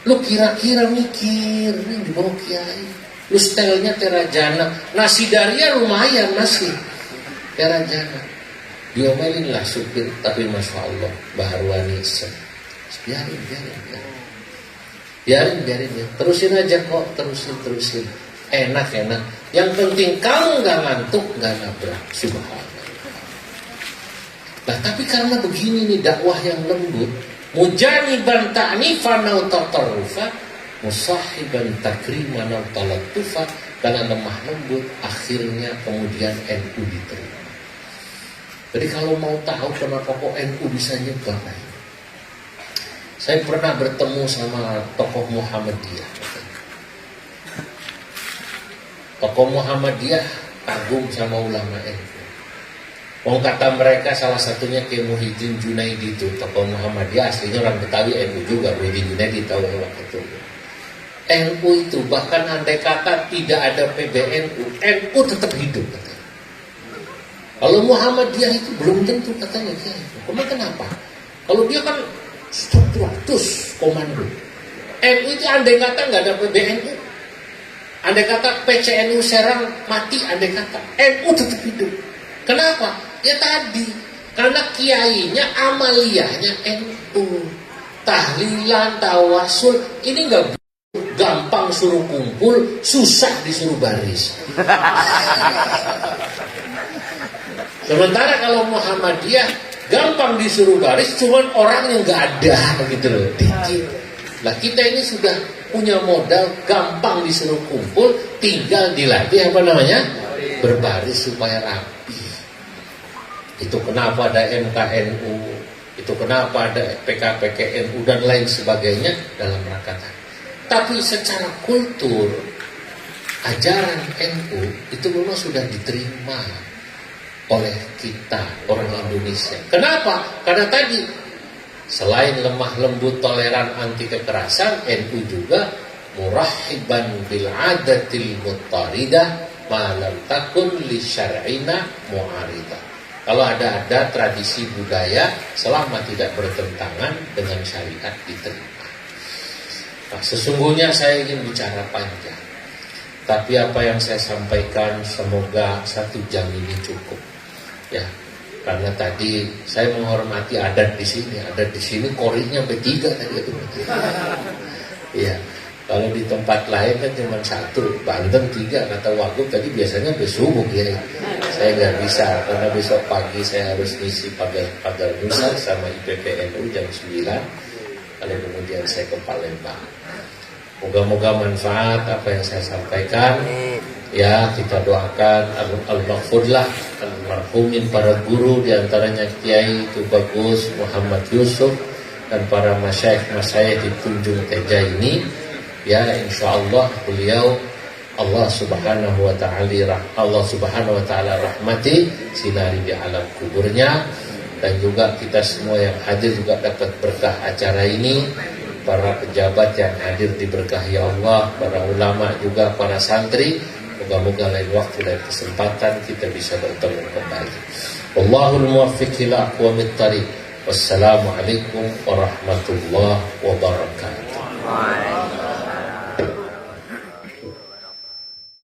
Speaker 1: Lu kira-kira mikir, yang dibawa kiai. Lu setelnya Terajana. Nasi daria lumayan masih. Terajana. Diomelin lah supir, tapi Masya Allah, Mbah Harwani biarin. Biarin ya. Terusin aja kok, terusin. Enak. Yang penting kamu gak ngantuk, gak nabrak. Subhanallah. Nah tapi karena begini nih dakwah yang lembut, mujaniban ta'nifan au tatarrufa, musahiban takriman au talattufa, karena lemah lembut akhirnya kemudian NU diterima. Jadi kalau mau tahu kenapa kok NU bisa nyebar, saya pernah bertemu sama tokoh Muhammadiyah. Tokoh Muhammadiyah kagum sama ulama NU. Kata mereka salah satunya Kiai Muhyiddin Junaidi itu tokoh Muhammadiyah, aslinya orang Betawi, NU juga. Muhyiddin Junaidi tahu waktu itu. NU itu bahkan andai kata tidak ada PBNU, NU tetap hidup katanya. Kalau Muhammadiyah itu belum tentu katanya. Kenapa? Kalau dia kan 100 komando. NU itu andai kata nggak ada PBNU, andai kata PCNU Serang mati, andai kata NU tetap hidup. Kenapa? Ya tadi, karena kiainya amaliyahnya NU, tahlilan, tawasul, ini nggak gampang suruh kumpul, susah disuruh baris. Sementara kalau Muhammadiyah gampang disuruh baris, cuman orang yang nggak ada gitu loh, dikit. Lah kita ini sudah punya modal, gampang disuruh kumpul, tinggal dilatih berbaris supaya rapi. Itu kenapa ada MKNU, itu kenapa ada PKPKNU dan lain sebagainya dalam rangka tadi. Tapi secara kultur ajaran NU itu memang sudah diterima oleh kita orang Indonesia. Kenapa? Karena tadi selain lemah lembut, toleran, anti kekerasan, NU juga murahiban bil adatil muttaridah, malam takun li syar'ina mu'arida. Kalau ada tradisi budaya selama tidak bertentangan dengan syariat diterima. Nah, sesungguhnya saya ingin bicara panjang, tapi apa yang saya sampaikan semoga 1 jam ini cukup, ya. Karena tadi saya menghormati adat di sini. Adat di sini koriknya bertiga tadi itu. Iya. Kalau di tempat lain kan cuma 1, Banten 3 kata Wagub tadi biasanya bersubuh ya. Saya nggak bisa karena besok pagi saya harus ngisi pagar Nusa sama IPPNU jam 9. Lalu kemudian saya ke Palembang. Moga-moga manfaat apa yang saya sampaikan. Ya, kita doakan al-maghfurlah almarhumin para guru, diantaranya Kiai Tubagus Muhammad Yusuf dan para masyayikh di Tunjung Teja ini. Ya, insyaallah beliau Allah Subhanahu wa taala rahmati, sinari di alam kuburnya, dan juga kita semua yang hadir juga dapat berkah acara ini. Para pejabat yang hadir diberkahi Allah, para ulama juga, para santri. Moga-moga lain waktu dan kesempatan kita bisa bertemu kembali. Wallahul muwaffiq ila aqwamit thariq. Wassalamualaikum warahmatullahi wabarakatuh.